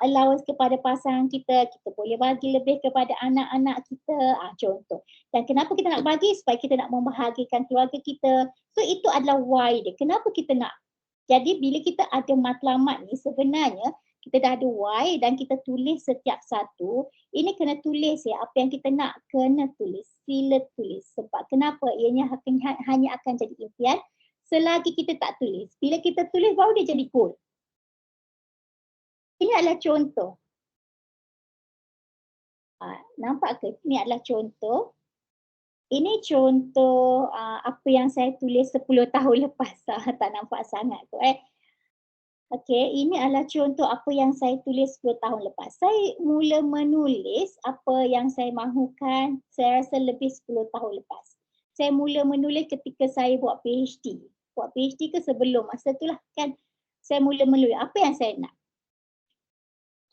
allowance kepada pasangan kita boleh bagi lebih kepada anak-anak kita, contoh. Dan kenapa kita nak bagi? Supaya kita nak membahagikan keluarga kita. So itu adalah why dia. Kenapa kita nak? Jadi bila kita ada matlamat ni, sebenarnya kita dah ada why dan kita tulis setiap satu. Ini kena tulis ya, apa yang kita nak kena tulis. Sila tulis. Sebab kenapa? Ianya hanya akan jadi impian selagi kita tak tulis. Bila kita tulis baru dia jadi goal. Ini adalah contoh. Nampak ke? Ini adalah contoh. Ini contoh apa yang saya tulis 10 tahun lepas. Tak nampak sangat tu. Okey, ini adalah contoh apa yang saya tulis 10 tahun lepas. Saya mula menulis apa yang saya mahukan, saya rasa lebih 10 tahun lepas. Saya mula menulis ketika saya buat PhD. Buat PhD ke sebelum masa itulah kan. Saya mula menulis apa yang saya nak.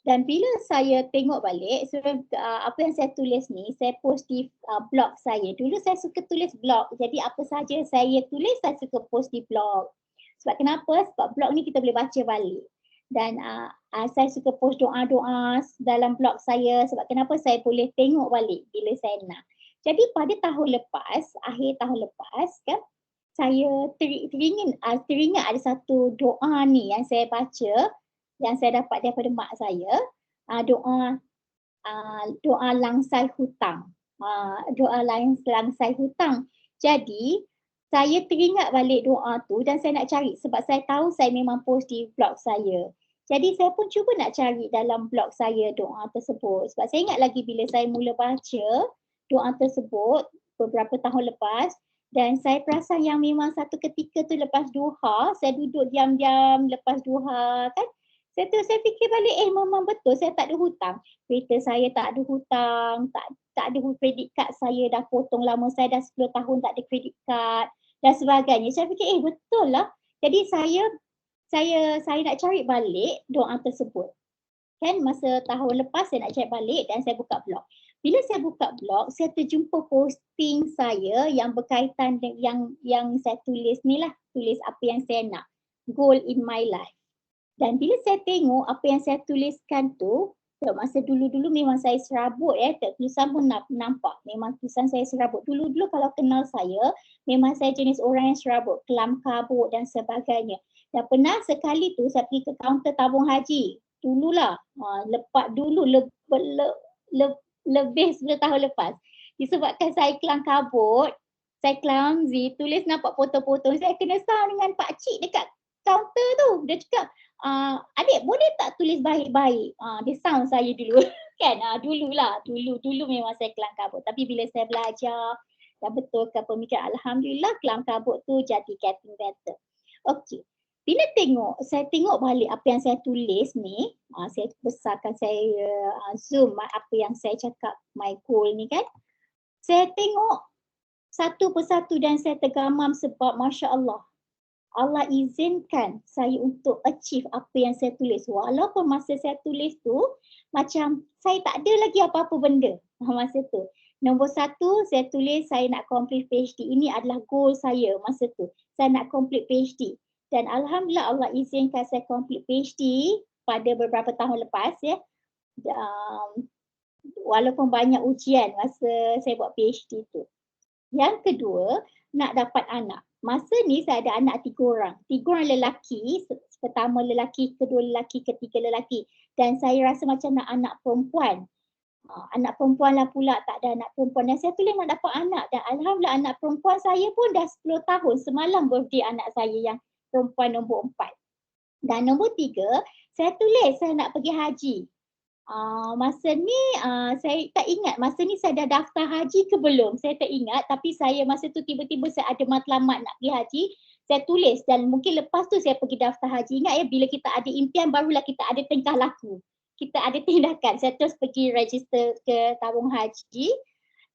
Dan bila saya tengok balik, apa yang saya tulis ni, saya post di blog saya. Dulu saya suka tulis blog. Jadi apa sahaja saya tulis, saya suka post di blog. Sebab kenapa? Sebab blog ni kita boleh baca balik. Dan saya suka post doa-doa dalam blog saya. Sebab kenapa? Saya boleh tengok balik bila saya nak. Jadi pada tahun lepas, akhir tahun lepas kan, saya teringat ada satu doa ni yang saya baca, yang saya dapat daripada mak saya. Doa langsai hutang. Doa langsai hutang. Jadi saya teringat balik doa tu dan saya nak cari sebab saya tahu saya memang post di blog saya. Jadi saya pun cuba nak cari dalam blog saya doa tersebut. Sebab saya ingat lagi bila saya mula baca doa tersebut beberapa tahun lepas dan saya perasan yang memang satu ketika tu lepas duha, saya duduk diam-diam lepas duha kan. Saya fikir balik, memang betul saya tak ada hutang. Kereta saya tak ada hutang, tak ada kredit kad saya dah potong lama, saya dah 10 tahun tak ada kredit kad dan sebagainya. Saya fikir betul lah. Jadi saya nak cari balik doa tersebut. Kan masa tahun lepas saya nak cari balik dan saya buka blog. Bila saya buka blog, saya terjumpa posting saya yang berkaitan dengan yang saya tulis ni lah. Tulis apa yang saya nak. Goal in my life. Dan bila saya tengok apa yang saya tuliskan tu, masa dulu-dulu memang saya serabut tulisan pun nampak. Memang tulisan saya serabut. Dulu-dulu kalau kenal saya, memang saya jenis orang yang serabut. Kelam kabut dan sebagainya. Dan pernah sekali tu saya pergi ke kaunter tabung haji. Dululah, lepas dulu lebih 10 tahun lepas. Disebabkan saya kelam kabut, saya clumsy, tulis nampak potong-potong. Saya kena sound dengan pakcik dekat kaunter tu. Dia cakap, adik boleh tak tulis baik-baik? Dia sound saya dulu. Kan? Dulu memang saya kelam kabut. Tapi bila saya belajar dan betulkan pemikiran, alhamdulillah kelam kabut tu jadi getting better. Okey. Bila saya tengok balik apa yang saya tulis ni, saya besarkan, saya zoom apa yang saya cakap my goal ni kan. Saya tengok satu persatu dan saya tergamam sebab Masya Allah. Allah izinkan saya untuk achieve apa yang saya tulis. Walaupun masa saya tulis tu, macam saya tak ada lagi apa-apa benda masa tu. Nombor 1, saya tulis saya nak complete PhD. Ini adalah goal saya masa tu. Saya nak complete PhD. Dan Alhamdulillah Allah izinkan saya complete PhD pada beberapa tahun lepas ya. Walaupun banyak ujian masa saya buat PhD tu. Yang kedua, nak dapat anak. Masa ni saya ada anak 3 orang. 3 orang lelaki, pertama lelaki, kedua lelaki, ketiga lelaki. Dan saya rasa macam nak anak perempuan. Anak perempuan lah pula, tak ada anak perempuan. Dan saya tulis nak dapat anak. Dan Alhamdulillah anak perempuan saya pun dah 10 tahun. Semalam birthday anak saya yang perempuan nombor 4. Dan nombor 3, saya tulis saya nak pergi haji. Masa ni saya tak ingat masa ni saya dah daftar haji ke belum. Saya tak ingat, tapi saya masa tu tiba-tiba saya ada matlamat nak pergi haji. Saya tulis dan mungkin lepas tu saya pergi daftar haji. Ingat ya, bila kita ada impian barulah kita ada tingkah laku. Kita ada tindakan. Saya terus pergi register ke tabung haji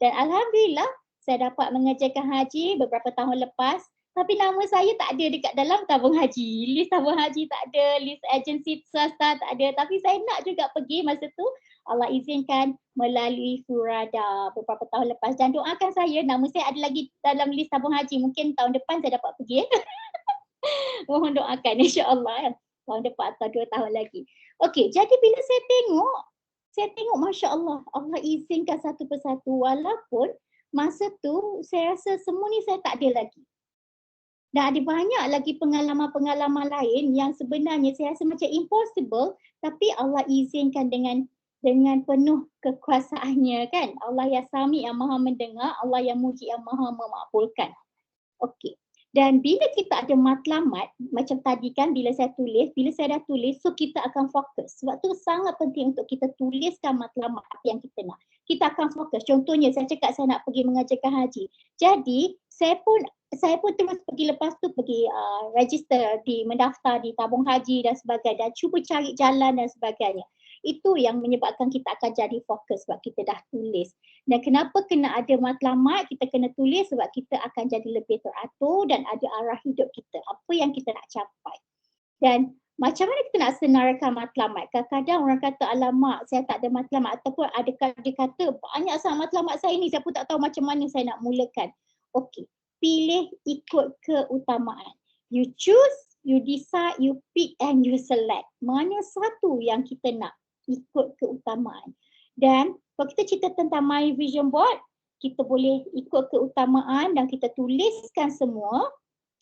dan Alhamdulillah saya dapat mengerjakan haji beberapa tahun lepas. Tapi nama saya tak ada dekat dalam tabung haji. List tabung haji tak ada, list agensi swasta tak ada. Tapi saya nak juga pergi masa tu. Allah izinkan melalui Furada beberapa tahun lepas. Dan doakan saya, nama saya ada lagi dalam list tabung haji. Mungkin tahun depan saya dapat pergi. Mohon doakan insya-Allah. Tahun depan atau 2 tahun lagi. Okey, jadi bila saya tengok Masya Allah, Allah izinkan satu persatu. Walaupun masa tu saya rasa semua ni saya tak ada lagi. Dan ada banyak lagi pengalaman-pengalaman lain yang sebenarnya saya rasa macam impossible, tapi Allah izinkan dengan penuh kekuasaannya kan. Allah yang Sami yang maha mendengar, Allah yang Muji yang maha memakbulkan. Okey. Dan bila kita ada matlamat, macam tadi kan bila saya dah tulis, so kita akan fokus. Sebab tu sangat penting untuk kita tuliskan matlamat apa yang kita nak. Kita akan fokus. Contohnya saya cakap saya nak pergi mengajarkan haji. Jadi saya pun terus pergi lepas tu pergi register mendaftar di tabung haji dan sebagainya dan cuba cari jalan dan sebagainya. Itu yang menyebabkan kita akan jadi fokus sebab kita dah tulis. Dan kenapa kena ada matlamat, kita kena tulis sebab kita akan jadi lebih teratur dan ada arah hidup kita. Apa yang kita nak capai. Dan macam mana kita nak senaraikan matlamat? Kadang-kadang orang kata alamak saya tak ada matlamat ataupun ada dia kata banyak sangat matlamat saya ni saya pun tak tahu macam mana saya nak mulakan. Okey, pilih ikut keutamaan. You choose, you decide, you pick and you select. Mana satu yang kita nak ikut keutamaan. Dan kalau kita cerita tentang My Vision Board, kita boleh ikut keutamaan dan kita tuliskan semua.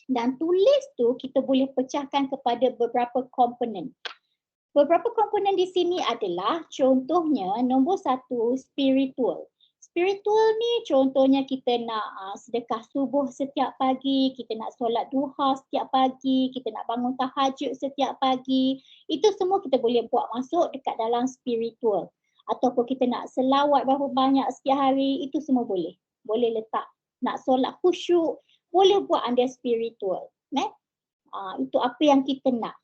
Dan tulis tu kita boleh pecahkan kepada beberapa komponen. Beberapa komponen di sini adalah contohnya nombor 1 spiritual. Spiritual ni contohnya kita nak sedekah subuh setiap pagi, kita nak solat duha setiap pagi, kita nak bangun tahajud setiap pagi. Itu semua kita boleh buat masuk dekat dalam spiritual. Ataupun kita nak selawat berapa banyak setiap hari, itu semua boleh. Boleh letak. Nak solat khusyuk, boleh buat under spiritual. Itu apa yang kita nak.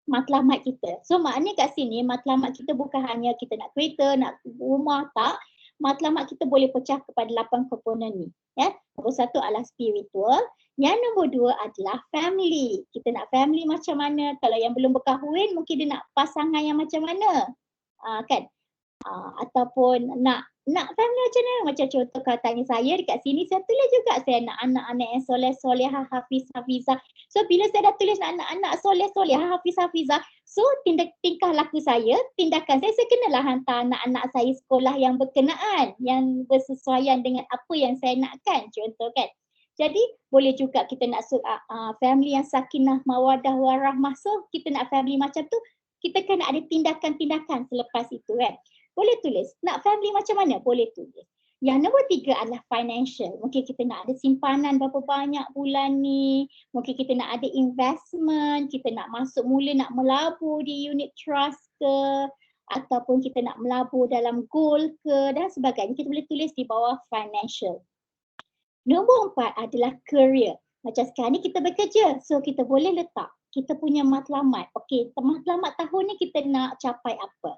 Matlamat kita. So maknanya kat sini matlamat kita bukan hanya kita nak kereta, nak rumah, tak. Matlamat kita boleh pecah kepada 8 komponen ni. Ya. Nombor 1 adalah spiritual. Yang nombor 2 adalah family. Kita nak family macam mana. Kalau yang belum berkahwin mungkin dia nak pasangan yang macam mana. Kan? Ataupun nak family macam mana. Macam contoh kalau tanya saya dekat sini, saya tulis juga saya nak anak-anak yang soleh-solehah, hafiz-hafizah. So bila saya dah tulis nak anak-anak soleh-solehah, hafiz-hafizah, so tingkah laku saya, tindakan saya kenalah hantar anak-anak saya sekolah yang berkenaan, yang bersesuaian dengan apa yang saya nakkan. Contoh kan. Jadi boleh juga kita nak family yang sakinah, mawadah, warahmah. So kita nak family macam tu, kita kena ada tindakan-tindakan selepas itu kan. Boleh tulis. Nak family macam mana? Boleh tulis. Yang nombor 3 adalah financial. Mungkin kita nak ada simpanan berapa banyak bulan ni. Mungkin kita nak ada investment. Kita nak masuk mula nak melabur di unit trust ke. Ataupun kita nak melabur dalam gold ke dan sebagainya. Kita boleh tulis di bawah financial. Nombor 4 adalah career. Macam sekarang ni kita bekerja. So kita boleh letak. Kita punya matlamat. Okey, matlamat tahun ni kita nak capai apa?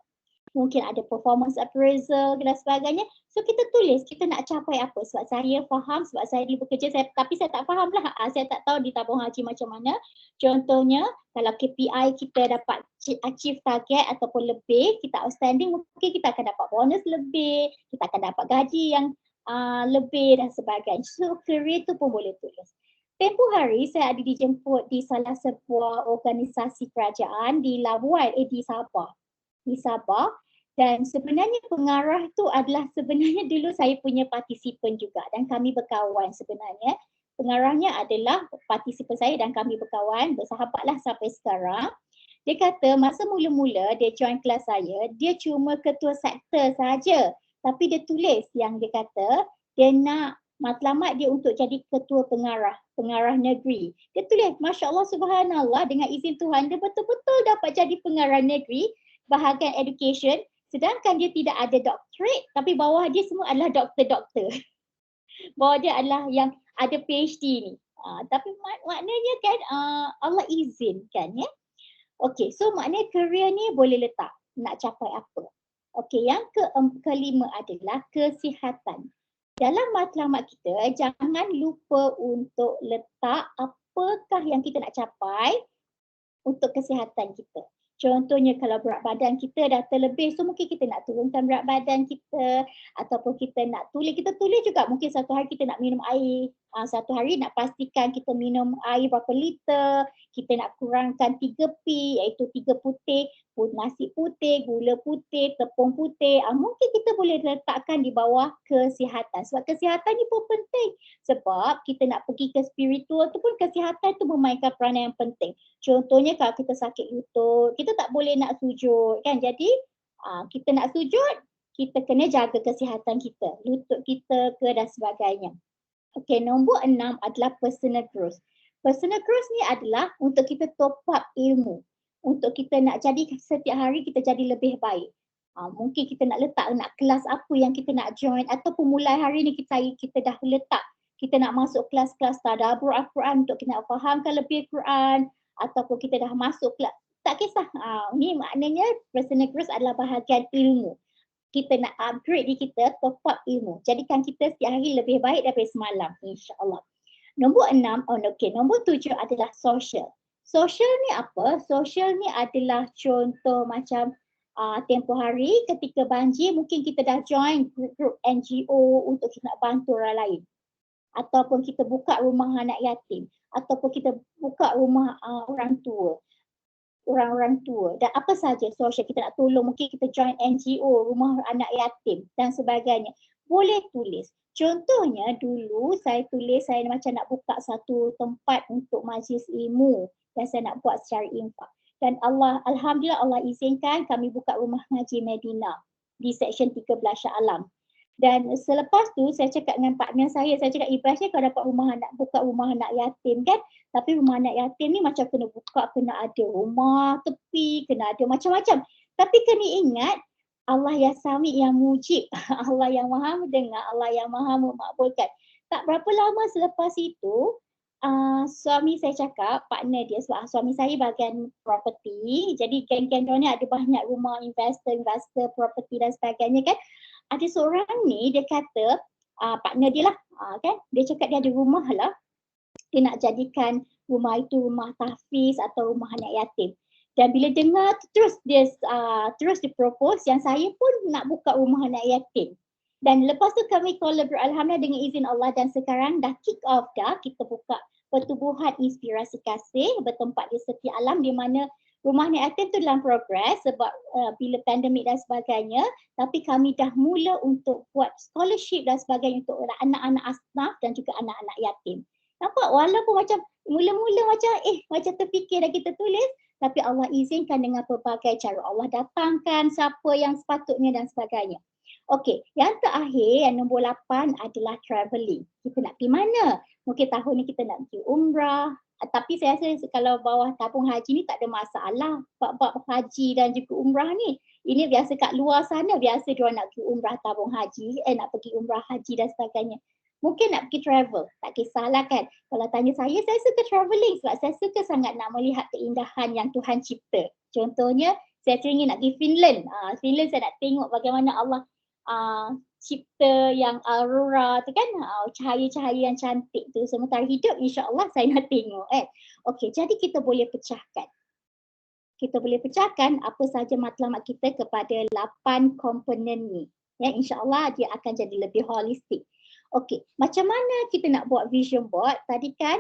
Mungkin ada performance appraisal dan sebagainya. So kita tulis kita nak capai apa. Sebab saya faham, sebab saya dulu bekerja, tapi saya tak faham lah. Saya tak tahu di tabung haji macam mana. Contohnya kalau KPI kita dapat achieve target ataupun lebih, kita outstanding, mungkin kita akan dapat bonus lebih, kita akan dapat gaji yang lebih dan sebagainya. So career tu pun boleh tulis. Tempoh hari saya ada dijemput di salah sebuah organisasi kerajaan di Labuan, di Sabah. Di Sabah. Dan sebenarnya pengarah tu adalah sebenarnya dulu saya punya partisipan juga dan kami berkawan sebenarnya. Pengarahnya adalah partisipan saya dan kami berkawan, bersahabatlah sampai sekarang. Dia kata masa mula-mula dia join kelas saya, dia cuma ketua sektor saja. Tapi dia tulis yang dia kata dia nak matlamat dia untuk jadi ketua pengarah negeri. Dia tulis, Masya Allah Subhanallah, dengan izin Tuhan dia betul-betul dapat jadi pengarah negeri bahagian education. Sedangkan dia tidak ada doctorate, tapi bawah dia semua adalah doktor-doktor. Bawah dia adalah yang ada PhD ni. Tapi maknanya kan Allah izinkan ya. Okey, so maknanya career ni boleh letak nak capai apa. Okey, yang kelima adalah kesihatan. Dalam matlamat kita, jangan lupa untuk letak apakah yang kita nak capai untuk kesihatan kita. Contohnya kalau berat badan kita dah terlebih, so mungkin kita nak turunkan berat badan kita ataupun kita nak kita tulis juga mungkin satu hari kita nak minum air, satu hari nak pastikan kita minum air berapa liter, kita nak kurangkan 3P iaitu 3 putih, nasi putih, gula putih, tepung putih, mungkin kita boleh letakkan di bawah kesihatan sebab kesihatan ni pun penting sebab kita nak pergi ke spiritual tu pun kesihatan tu memainkan peranan yang penting. Contohnya kalau kita sakit lutut, kita tak boleh nak sujud kan. Jadi kita nak sujud, kita kena jaga kesihatan kita, lutut kita ke dan sebagainya. Okey, nombor 6 adalah personal growth. Personal growth ni adalah untuk kita top up ilmu. Untuk kita nak jadi setiap hari kita jadi lebih baik. Mungkin kita nak letak nak kelas apa yang kita nak join ataupun mulai hari ni kita dah letak. Kita nak masuk kelas-kelas tadabbur Al-Quran untuk kita nak fahamkan lebih Quran ataupun kita dah masuk kelas. Tak kisah. Ni maknanya personal growth adalah bahagian ilmu. Kita nak upgrade di kita, top up ilmu. Jadikan kita setiap hari lebih baik daripada semalam, insya-Allah. Nombor 6, nombor 7 adalah social. Social ni apa? Social ni adalah contoh macam tempoh hari ketika banjir mungkin kita dah join grup NGO untuk kita nak bantu orang lain. Ataupun kita buka rumah anak yatim. Ataupun kita buka rumah orang tua. Orang-orang tua dan apa saja sosial kita nak tolong, mungkin kita join NGO, rumah anak yatim dan sebagainya. Boleh tulis. Contohnya dulu saya tulis saya macam nak buka satu tempat untuk majlis ilmu dan saya nak buat secara infak. Dan alhamdulillah Allah izinkan kami buka rumah ngaji Medina di seksyen 13 Shah Alam. Dan selepas tu saya cakap dengan partner saya cakap Ibrahim kau dapat buka rumah anak yatim kan. Tapi rumah anak yatim ni macam kena buka, kena ada rumah tepi, kena ada macam-macam. Tapi kena ingat Allah yang Sami yang mujib, Allah yang maha mendengar, Allah yang maha memakbulkan. Tak berapa lama selepas itu suami saya cakap, partner dia sebab suami saya bahagian property. Jadi geng-geng dia ni ada banyak rumah investor, property dan sebagainya kan. Ada seorang ni dia kata partner dia lah kan, dia cakap dia ada rumah lah, dia nak jadikan rumah itu rumah tahfiz atau rumah anak yatim. Dan bila dengar terus dia propose yang saya pun nak buka rumah anak yatim. Dan lepas tu kami collaborate alhamdulillah dengan izin Allah dan sekarang dah kick off dah, kita buka pertubuhan inspirasi kasih bertempat di Setia Alam di mana rumah anak yatim tu dalam progress sebab bila pandemik dan sebagainya, tapi kami dah mula untuk buat scholarship dan sebagainya untuk anak-anak asnaf dan juga anak-anak yatim. Nampak walaupun macam mula-mula macam terfikir dah kita tulis, tapi Allah izinkan dengan pelbagai cara. Allah datangkan siapa yang sepatutnya dan sebagainya. Okey, yang terakhir yang nombor 8 adalah travelling. Kita nak pergi mana? Mungkin tahun ni kita nak pergi umrah. Tapi saya rasa kalau bawah tabung haji ni tak ada masalah. Bab haji dan juga umrah ni. Ini biasa kat luar sana, biasa diorang nak pergi umrah tabung haji, nak pergi umrah haji dan sebagainya. Mungkin nak pergi travel, tak kisahlah kan. Kalau tanya saya suka travelling sebab saya suka sangat nak melihat keindahan yang Tuhan cipta. Contohnya, saya teringin nak pergi Finland. Finland saya nak tengok bagaimana Allah cipta yang aurora tu kan, cahaya-cahaya yang cantik tu. Sementara hidup insya-Allah saya nak tengok Okey, jadi kita boleh pecahkan. Kita boleh pecahkan apa saja matlamat kita kepada 8 komponen ni. Ya, insya-Allah dia akan jadi lebih holistik. Okey, macam mana kita nak buat vision board? Tadi kan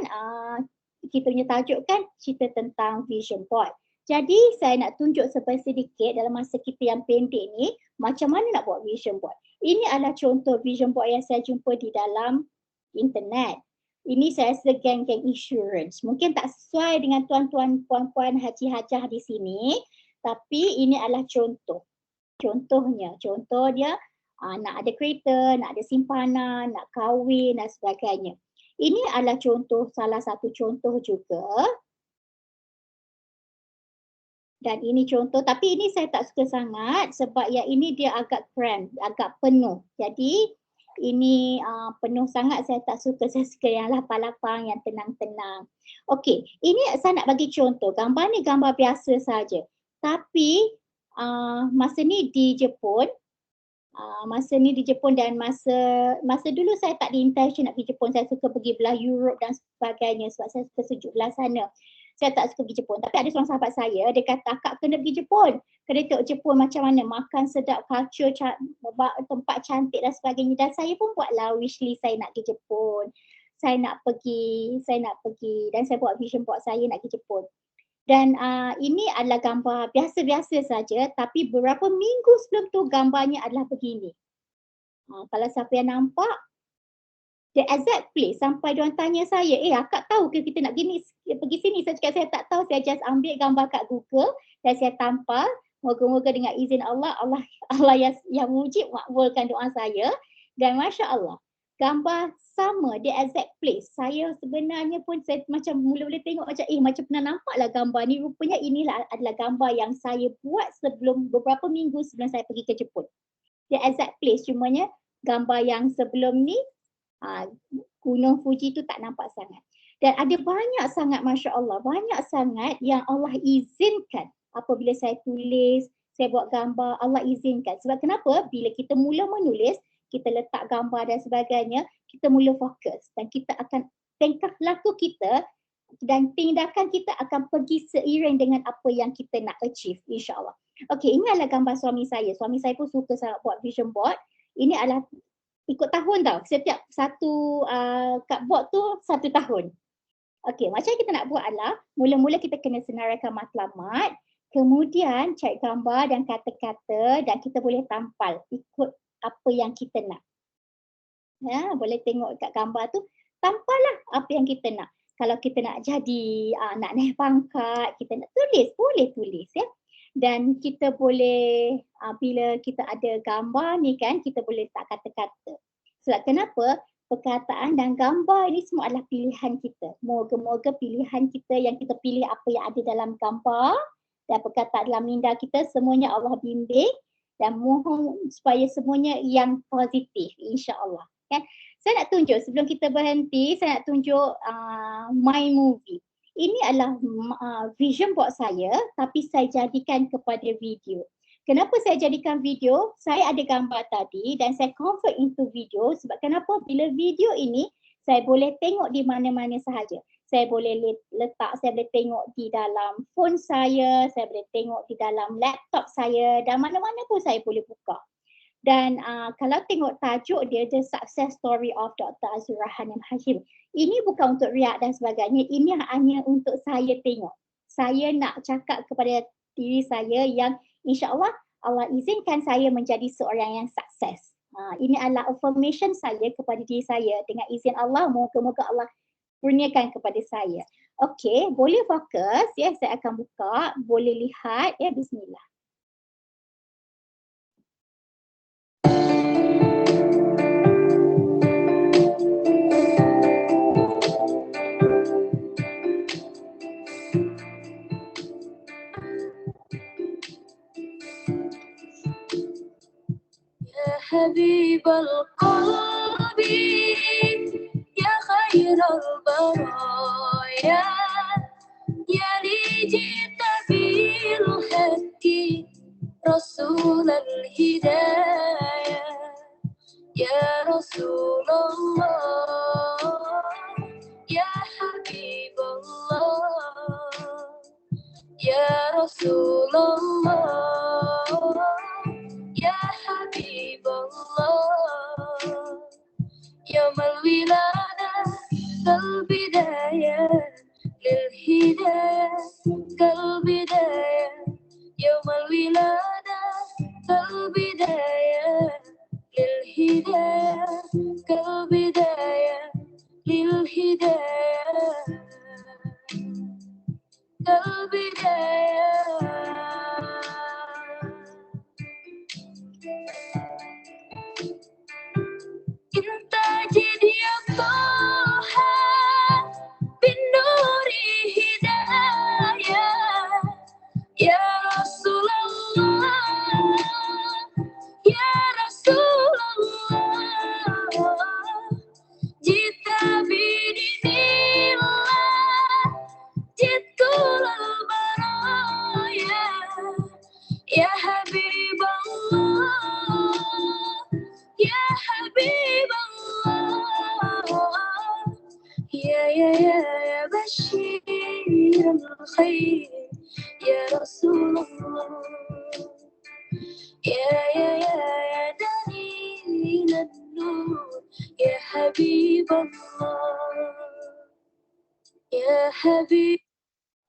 kita punya tajuk kan cerita tentang vision board. Jadi saya nak tunjuk sedikit dalam masa kita yang pendek ni macam mana nak buat vision board. Ini adalah contoh vision board yang saya jumpa di dalam internet. Ini saya rasa geng-geng insurance. Mungkin tak sesuai dengan tuan-tuan, puan-puan, haji-hajah di sini. Tapi ini adalah contoh. Contohnya, contoh dia nak ada kereta, nak ada simpanan, nak kahwin dan sebagainya. Ini adalah contoh, salah satu contoh juga. Dan ini contoh, tapi ini saya tak suka sangat sebab yang ini dia agak cramp, agak penuh. Jadi ini penuh sangat, saya tak suka. Saya suka yang lapang-lapang, yang tenang-tenang. Okey, ini saya nak bagi contoh. Gambar ni gambar biasa saja. Tapi masa ni di Jepun, dan masa dulu saya tak ada intention nak pergi Jepun. Saya suka pergi belah Europe dan sebagainya sebab saya suka sejuk belah sana. Saya tak suka pergi Jepun. Tapi ada seorang sahabat saya, dia kata, "Kak, kena pergi Jepun. Kena tengok Jepun macam mana, makan sedap, culture, tempat cantik dan sebagainya." Dan saya pun buatlah wishlist saya nak pergi Jepun. Saya nak pergi. Dan saya buat vision board saya nak pergi Jepun. Dan ini adalah gambar biasa-biasa saja, tapi beberapa minggu sebelum tu gambarnya adalah begini. Kalau siapa yang nampak, the exact place sampai diorang tanya saya, akak tahu ke kita nak pergi sini? Saya cakap saya tak tahu, saya just ambil gambar kat Google dan saya tampal. Moga-moga dengan izin Allah yang mujib makbulkan doa saya. Dan Masya Allah, gambar sama, the exact place. Saya sebenarnya pun saya macam mula-mula tengok macam macam pernah nampak lah gambar ni. Rupanya inilah adalah gambar yang saya buat beberapa minggu sebelum saya pergi ke Jepun. The exact place, cumanya gambar yang sebelum ni Gunung Fuji tu tak nampak sangat. Dan ada banyak sangat, Masya Allah, banyak sangat yang Allah izinkan apabila saya tulis, saya buat gambar, Allah izinkan. Sebab kenapa? Bila kita mula menulis, kita letak gambar dan sebagainya, kita mula fokus dan kita akan tingkah laku kita dan tindakan kita akan pergi seiring dengan apa yang kita nak achieve, insya-Allah. Okey, ini adalah gambar suami saya. Suami saya pun suka sangat buat vision board. Ini adalah ikut tahun tau. Setiap satu cardboard tu 1 tahun. Okey, macam kita nak buat adalah mula-mula kita kena senaraikan matlamat, kemudian cari gambar dan kata-kata dan kita boleh tampal ikut apa yang kita nak. Ya, boleh tengok kat gambar tu, tampallah apa yang kita nak. Kalau kita nak jadi nak naik pangkat, kita nak tulis, boleh tulis ya. Dan kita boleh bila kita ada gambar ni kan, kita boleh letak kata-kata. Sebab kenapa? Perkataan dan gambar ini semua adalah pilihan kita. Moga-moga pilihan kita yang kita pilih apa yang ada dalam gambar dan perkataan dalam minda kita semuanya Allah bimbing dan mohon supaya semuanya yang positif, insya-Allah. Kan? Saya nak tunjuk sebelum kita berhenti, saya nak tunjuk my movie. Ini adalah vision board saya tapi saya jadikan kepada video. Kenapa saya jadikan video? Saya ada gambar tadi dan saya convert into video sebab kenapa? Bila video ini saya boleh tengok di mana-mana sahaja. Saya boleh letak, saya boleh tengok di dalam phone saya boleh tengok di dalam laptop saya dan mana-mana pun saya boleh buka. Dan kalau tengok tajuk dia, The Success Story of Dr. Azura Hanim Hashim. Ini bukan untuk riak dan sebagainya, ini hanya untuk saya tengok. Saya nak cakap kepada diri saya yang insya-Allah Allah izinkan saya menjadi seorang yang sukses. Ini adalah affirmation saya kepada diri saya. Dengan izin Allah, moga-moga Allah kurniakan kepada saya. Okey, boleh fokus ya, saya akan buka, boleh lihat ya, bismillah. حبيب القلب يا خير البرايا يا لي جئت بالحق رسول الهداية يا رسول الله يا حبيب الله يا رسول الله يا حبيب الله يوم الولادة كالبداية للهداية كالبداية يوم الولادة كالبداية للهداية كالبداية للهداية كالبداية انت جد يا طه بالنور هداية يا رسول الله يا رسول الله جئت بدين الله جئت للبرايا يا حبيب الله يا حبيب الله يا بشير الخير يا رسول الله يا دليل النور يا حبيب الله يا حبيب.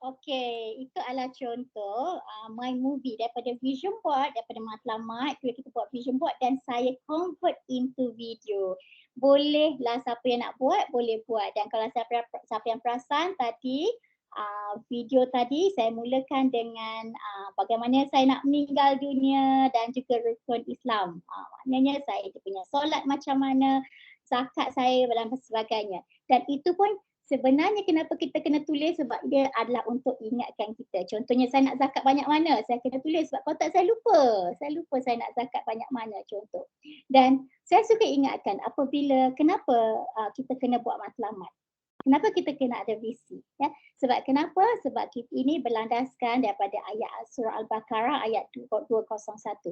Okey, itu adalah contoh my movie daripada vision board, daripada matlamat. Kita buat vision board dan saya convert into video. Bolehlah siapa yang nak buat, boleh buat. Dan kalau siapa yang perasan tadi, video tadi saya mulakan dengan bagaimana saya nak meninggal dunia dan juga rukun Islam. Maknanya saya punya solat macam mana, zakat saya dan sebagainya. Dan itu pun sebenarnya kenapa kita kena tulis sebab dia adalah untuk ingatkan kita. Contohnya saya nak zakat banyak mana, saya kena tulis sebab kalau tak saya lupa. Saya lupa saya nak zakat banyak mana contoh. Dan saya suka ingatkan apabila kenapa kita kena buat matlamat. Kenapa kita kena ada visi? Ya? Sebab kenapa? Sebab kita ini berlandaskan daripada ayat surah Al-Baqarah ayat 201.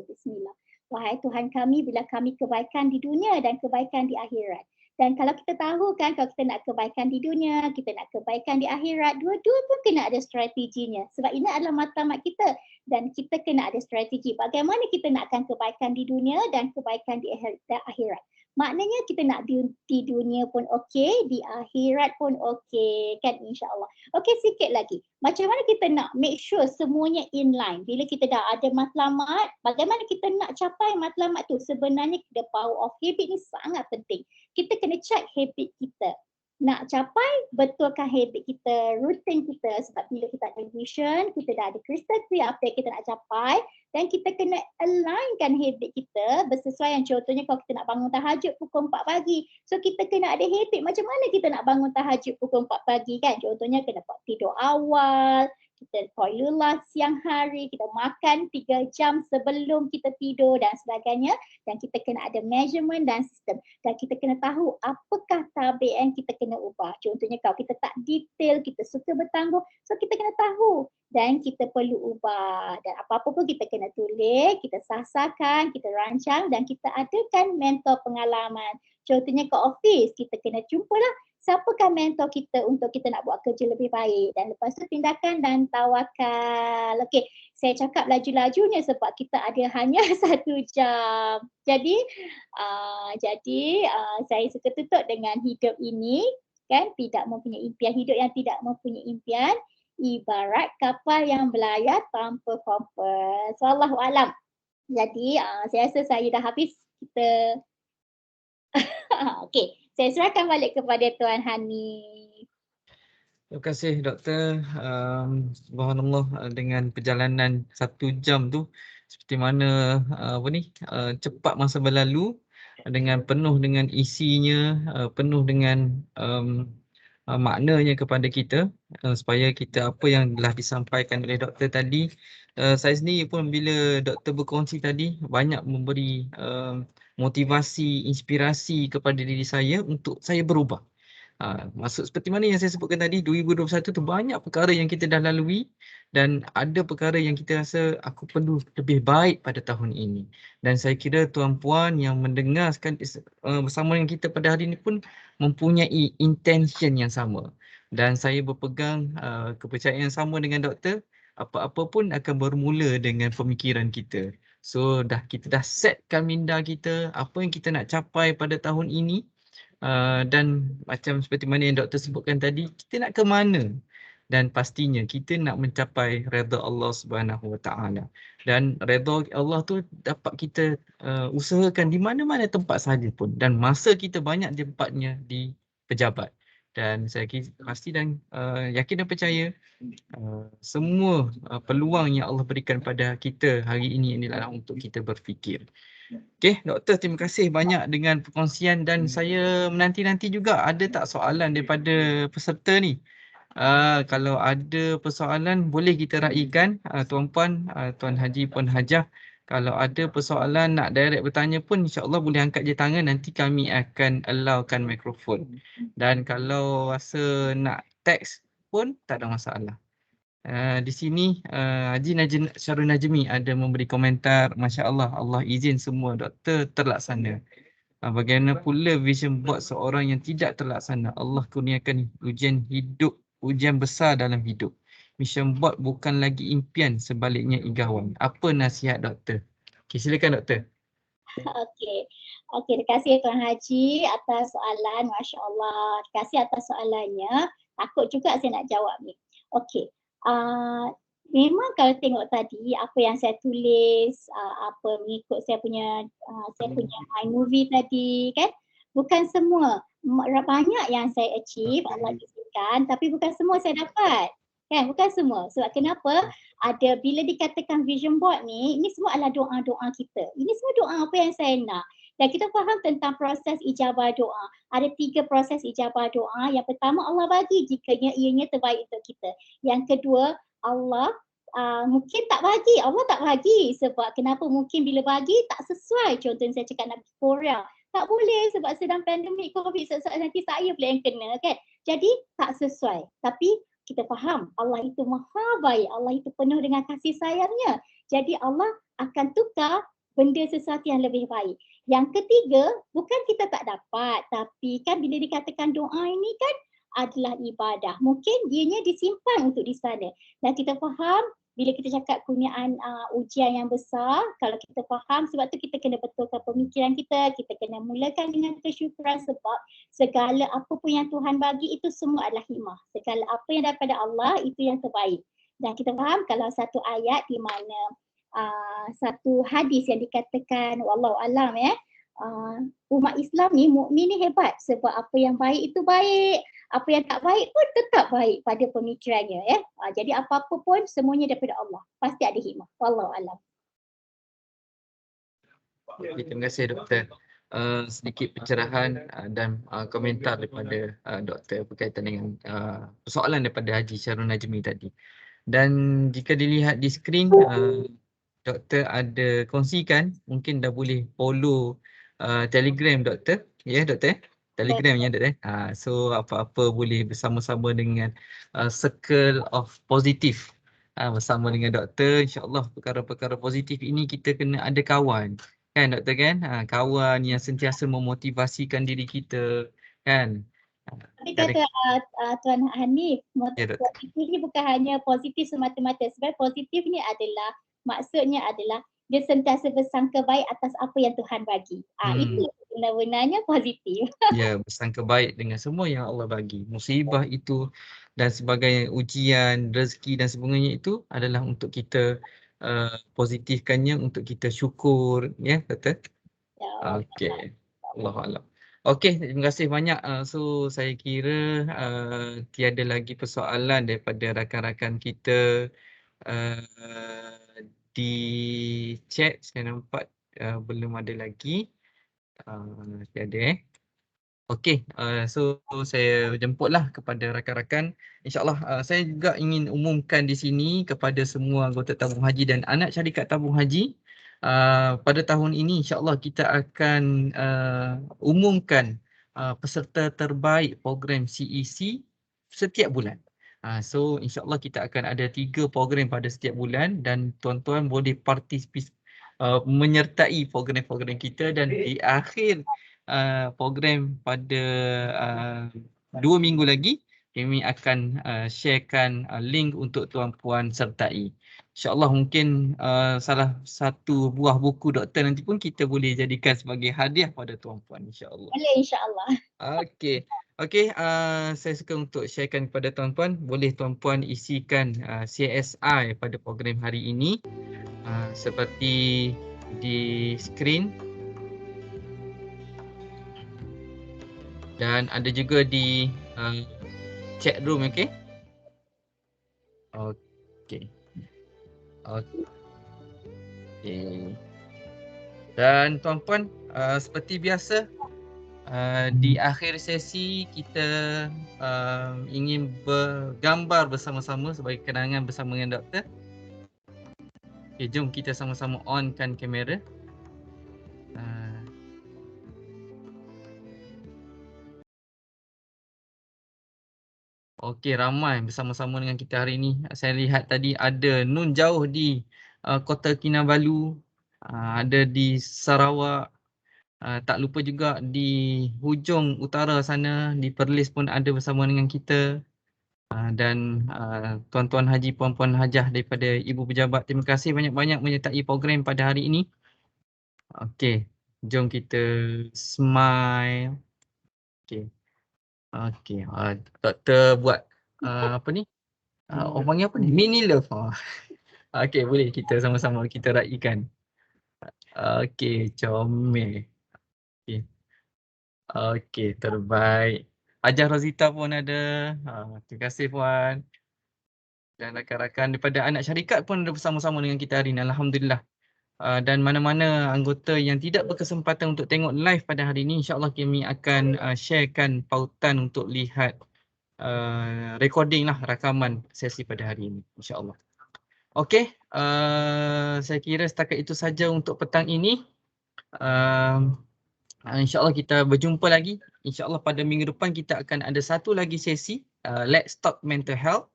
Bismillah. Wahai Tuhan kami, bila kami kebaikan di dunia dan kebaikan di akhirat. Dan kalau kita tahu kan, kalau kita nak kebaikan di dunia, kita nak kebaikan di akhirat, dua-dua pun kena ada strateginya. Sebab ini adalah matlamat kita dan kita kena ada strategi. Bagaimana kita nakkan kebaikan di dunia dan kebaikan di akhirat. Maknanya kita nak di dunia pun okey, di akhirat pun okey, kan insya-Allah. Okey, sikit lagi. Macam mana kita nak make sure semuanya inline? Bila kita dah ada matlamat, bagaimana kita nak capai matlamat tu? Sebenarnya the power of habit ni sangat penting. Kita kena check habit kita. Nak capai betulkah habit kita, rutin kita, sebab bila kita ada vision, kita dah ada crystal clear apa yang kita nak capai dan kita kena alignkan habit kita bersesuaian. Contohnya kalau kita nak bangun tahajud pukul 4 pagi. So kita kena ada habit macam mana kita nak bangun tahajud pukul 4 pagi kan. Contohnya kena tidur awal, kita toilet siang hari, kita makan 3 jam sebelum kita tidur dan sebagainya. Dan kita kena ada measurement dan sistem. Dan kita kena tahu apakah tabik yang kita kena ubah. Contohnya kalau kita tak detail, kita suka bertangguh, so kita kena tahu dan kita perlu ubah. Dan apa-apa pun kita kena tulis, kita sasarkan, kita rancang dan kita adakan mentor pengalaman. Contohnya ke office, kita kena jumpalah siapakah mentor kita untuk kita nak buat kerja lebih baik. Dan lepas tu tindakan dan tawakal. Okey, saya cakap laju-lajunya sebab kita ada hanya 1 jam. Jadi saya suka tutup dengan hidup ini, kan, tidak mempunyai impian. Hidup yang tidak mempunyai impian ibarat kapal yang berlayar tanpa kompas. Wallahu alam. Jadi saya rasa saya dah habis. Kita okey, saya serahkan balik kepada Tuan Hanif. Terima kasih Doktor. Subhanallah, dengan perjalanan 1 jam tu seperti mana cepat masa berlalu dengan penuh dengan isinya, penuh dengan maknanya kepada kita, supaya kita apa yang telah disampaikan oleh Doktor tadi. Saya sendiri pun bila Doktor berkongsi tadi banyak memberi motivasi, inspirasi kepada diri saya untuk saya berubah. Maksud seperti mana yang saya sebutkan tadi, 2021 tu banyak perkara yang kita dah lalui dan ada perkara yang kita rasa aku perlu lebih baik pada tahun ini. Dan saya kira tuan-puan yang mendengarkan bersama dengan kita pada hari ini pun mempunyai intention yang sama. Dan saya berpegang kepercayaan yang sama dengan Doktor, apa-apa pun akan bermula dengan pemikiran kita. So kita dah setkan minda kita, apa yang kita nak capai pada tahun ini. Dan macam seperti mana yang doktor sebutkan tadi, kita nak ke mana? Dan pastinya kita nak mencapai redha Allah Subhanahu Wa Taala. Dan redha Allah tu dapat kita usahakan di mana-mana tempat sahaja pun, dan masa kita banyak tempatnya di pejabat. Dan saya pasti dan yakin dan percaya semua peluang yang Allah berikan pada kita hari ini adalah untuk kita berfikir. Okey, doktor, terima kasih banyak dengan perkongsian, dan saya menanti-nanti juga ada tak soalan daripada peserta ni. Kalau ada persoalan boleh kita raikan, tuan-puan, Tuan Haji, Puan Hajah. Kalau ada persoalan nak direct bertanya pun, insya-Allah boleh angkat je tangan, nanti kami akan allowkan mikrofon. Dan kalau rasa nak teks pun tak ada masalah. Di sini Haji Syarul Najmi ada memberi komentar, Masya Allah, Allah izin semua doktor terlaksana. Bagaimana pula vision board seorang yang tidak terlaksana? Allah kurniakan ujian hidup, ujian besar dalam hidup. Vision board bukan lagi impian, sebaliknya igawan. Apa nasihat doktor? Okay, silakan doktor. Okey. Terima kasih Tuan Haji atas soalan. Masya Allah. Terima kasih atas soalannya. Takut juga saya nak jawab ni. Okey. Memang kalau tengok tadi apa yang saya tulis, apa mengikut saya punya iMovie tadi kan, bukan semua, banyak yang saya achieve, Allah izinkan, tapi bukan semua saya dapat. Kan, bukan semua. Sebab kenapa? Ada bila dikatakan vision board ni, ini semua adalah doa-doa kita. Ini semua doa apa yang saya nak. Dan kita faham tentang proses ijabah doa. Ada 3 proses ijabah doa. Yang pertama, Allah bagi jika ianya terbaik untuk kita. Yang kedua, Allah mungkin tak bagi. Allah tak bagi. Sebab kenapa? Mungkin bila bagi tak sesuai. Contohnya saya cakap nak pergi Korea. Tak boleh sebab sedang pandemik COVID. Nanti saya pula yang kena kan. Jadi tak sesuai. Tapi kita faham Allah itu maha baik. Allah itu penuh dengan kasih sayangnya. Jadi Allah akan tukar benda sesuatu yang lebih baik. Yang ketiga, bukan kita tak dapat, tapi kan bila dikatakan doa ini kan adalah ibadah. Mungkin dianya disimpan untuk di sana. Dan kita faham bila kita cakap kurniaan ujian yang besar, kalau kita faham, sebab tu kita kena betulkan pemikiran kita kena mulakan dengan kesyukuran sebab segala apa pun yang Tuhan bagi itu semua adalah hikmah. Segala apa yang daripada Allah itu yang terbaik. Dan kita faham kalau satu ayat di mana satu hadis yang dikatakan wallahu alam umat Islam ni, mukmin ni hebat sebab apa yang baik itu baik, apa yang tak baik pun tetap baik pada pemikirannya ya. Jadi apa-apa pun semuanya daripada Allah. Pasti ada hikmah. Wallahu alam. Terima kasih doktor. Sedikit pencerahan dan komentar daripada doktor berkaitan dengan persoalan daripada Haji Syarul Najmi tadi. Dan jika dilihat di skrin, doktor ada kongsikan, mungkin dah boleh follow Telegram doktor. Ya doktor? Telegramnya doktor. So apa-apa boleh bersama-sama dengan Circle of Positive. Bersama dengan doktor, insya-Allah perkara-perkara positif ini kita kena ada kawan. Kan doktor kan? Kawan yang sentiasa memotivasikan diri kita kan. Tapi kata Tuan Hanif, positif ni bukan hanya positif semata-mata. Sebenarnya positif ni adalah, maksudnya adalah dia sentiasa bersangka baik atas apa yang Tuhan bagi. Itu benar-benarnya positif. Ya, bersangka baik dengan semua yang Allah bagi. Musibah itu dan sebagainya, ujian, rezeki dan sebagainya itu adalah untuk kita positifkannya, untuk kita syukur. Ya, kata? Okey. Allahuakbar. Okey, terima kasih banyak. So saya kira tiada lagi persoalan daripada rakan-rakan kita di chat. Saya nampak belum ada lagi. Tiada Okey, so saya jemputlah kepada rakan-rakan. InsyaAllah saya juga ingin umumkan di sini kepada semua anggota tabung haji dan anak syarikat tabung haji. Pada tahun ini insyaAllah kita akan umumkan peserta terbaik program CEC setiap bulan. So insyaAllah kita akan ada 3 program pada setiap bulan dan tuan-tuan boleh menyertai program-program kita, dan di akhir program pada 2 minggu lagi kami akan sharekan link untuk tuan-puan sertai. InsyaAllah mungkin salah satu buah buku doktor nanti pun kita boleh jadikan sebagai hadiah pada tuan-puan, insyaAllah. Boleh insyaAllah. Okey. Saya suka untuk sharekan kepada tuan-puan. Boleh tuan-puan isikan CSI pada program hari ini seperti di skrin dan ada juga di chat room, okey? Okey. Okey. Dan tuan-puan, seperti biasa, di akhir sesi kita ingin bergambar bersama-sama sebagai kenangan bersama dengan doktor. Okay, jom kita sama-sama onkan kamera. Okey, ramai bersama-sama dengan kita hari ini. Saya lihat tadi ada Nun jauh di Kota Kinabalu, ada di Sarawak, tak lupa juga di hujung utara sana, di Perlis pun ada bersama dengan kita. Dan tuan-tuan haji, puan-puan hajah daripada ibu pejabat, terima kasih banyak-banyak menyertai program pada hari ini. Okey, jom kita smile. Okey. Okey, doktor buat apa ni? Orang panggil apa ni? Mini love. Okey, boleh kita sama-sama kita raikan. Okey, comel. Okey. Okey, terbaik. Hajah Rozita pun ada. Terima kasih puan. Dan rakan-rakan daripada anak syarikat pun ada bersama-sama dengan kita hari ini. Alhamdulillah. Dan mana-mana anggota yang tidak berkesempatan untuk tengok live pada hari ini, insyaAllah kami akan sharekan pautan untuk lihat recording lah, rakaman sesi pada hari ini, insyaAllah. Okey, saya kira setakat itu saja untuk petang ini. InsyaAllah kita berjumpa lagi. InsyaAllah pada minggu depan kita akan ada satu lagi sesi Let's Talk Mental Health,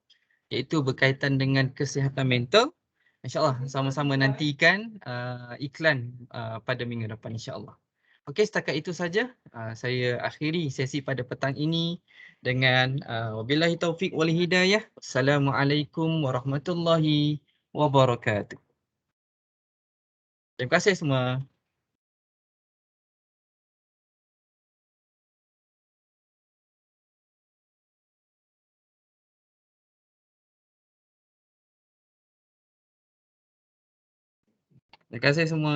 iaitu berkaitan dengan kesihatan mental. InsyaAllah sama-sama nantikan iklan pada minggu depan, insyaAllah. Okey, setakat itu saja. Saya akhiri sesi pada petang ini dengan wabillahi taufiq wal hidayah. Assalamualaikum warahmatullahi wabarakatuh. Terima kasih semua. Terima kasih semua.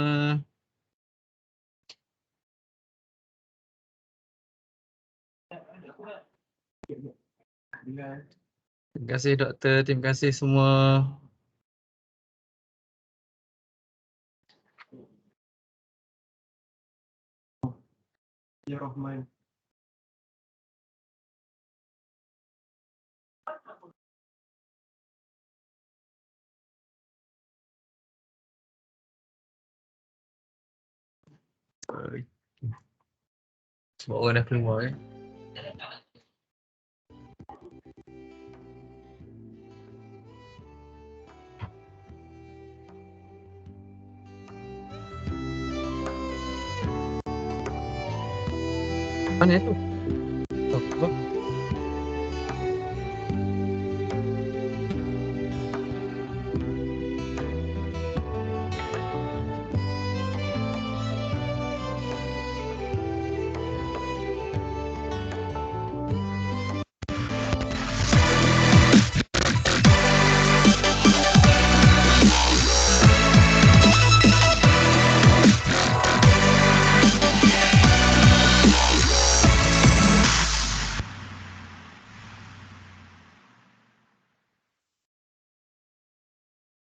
Terima kasih doktor, terima kasih semua. Ya Rahman. Sebab orang dah keluar Mana tu? Oh,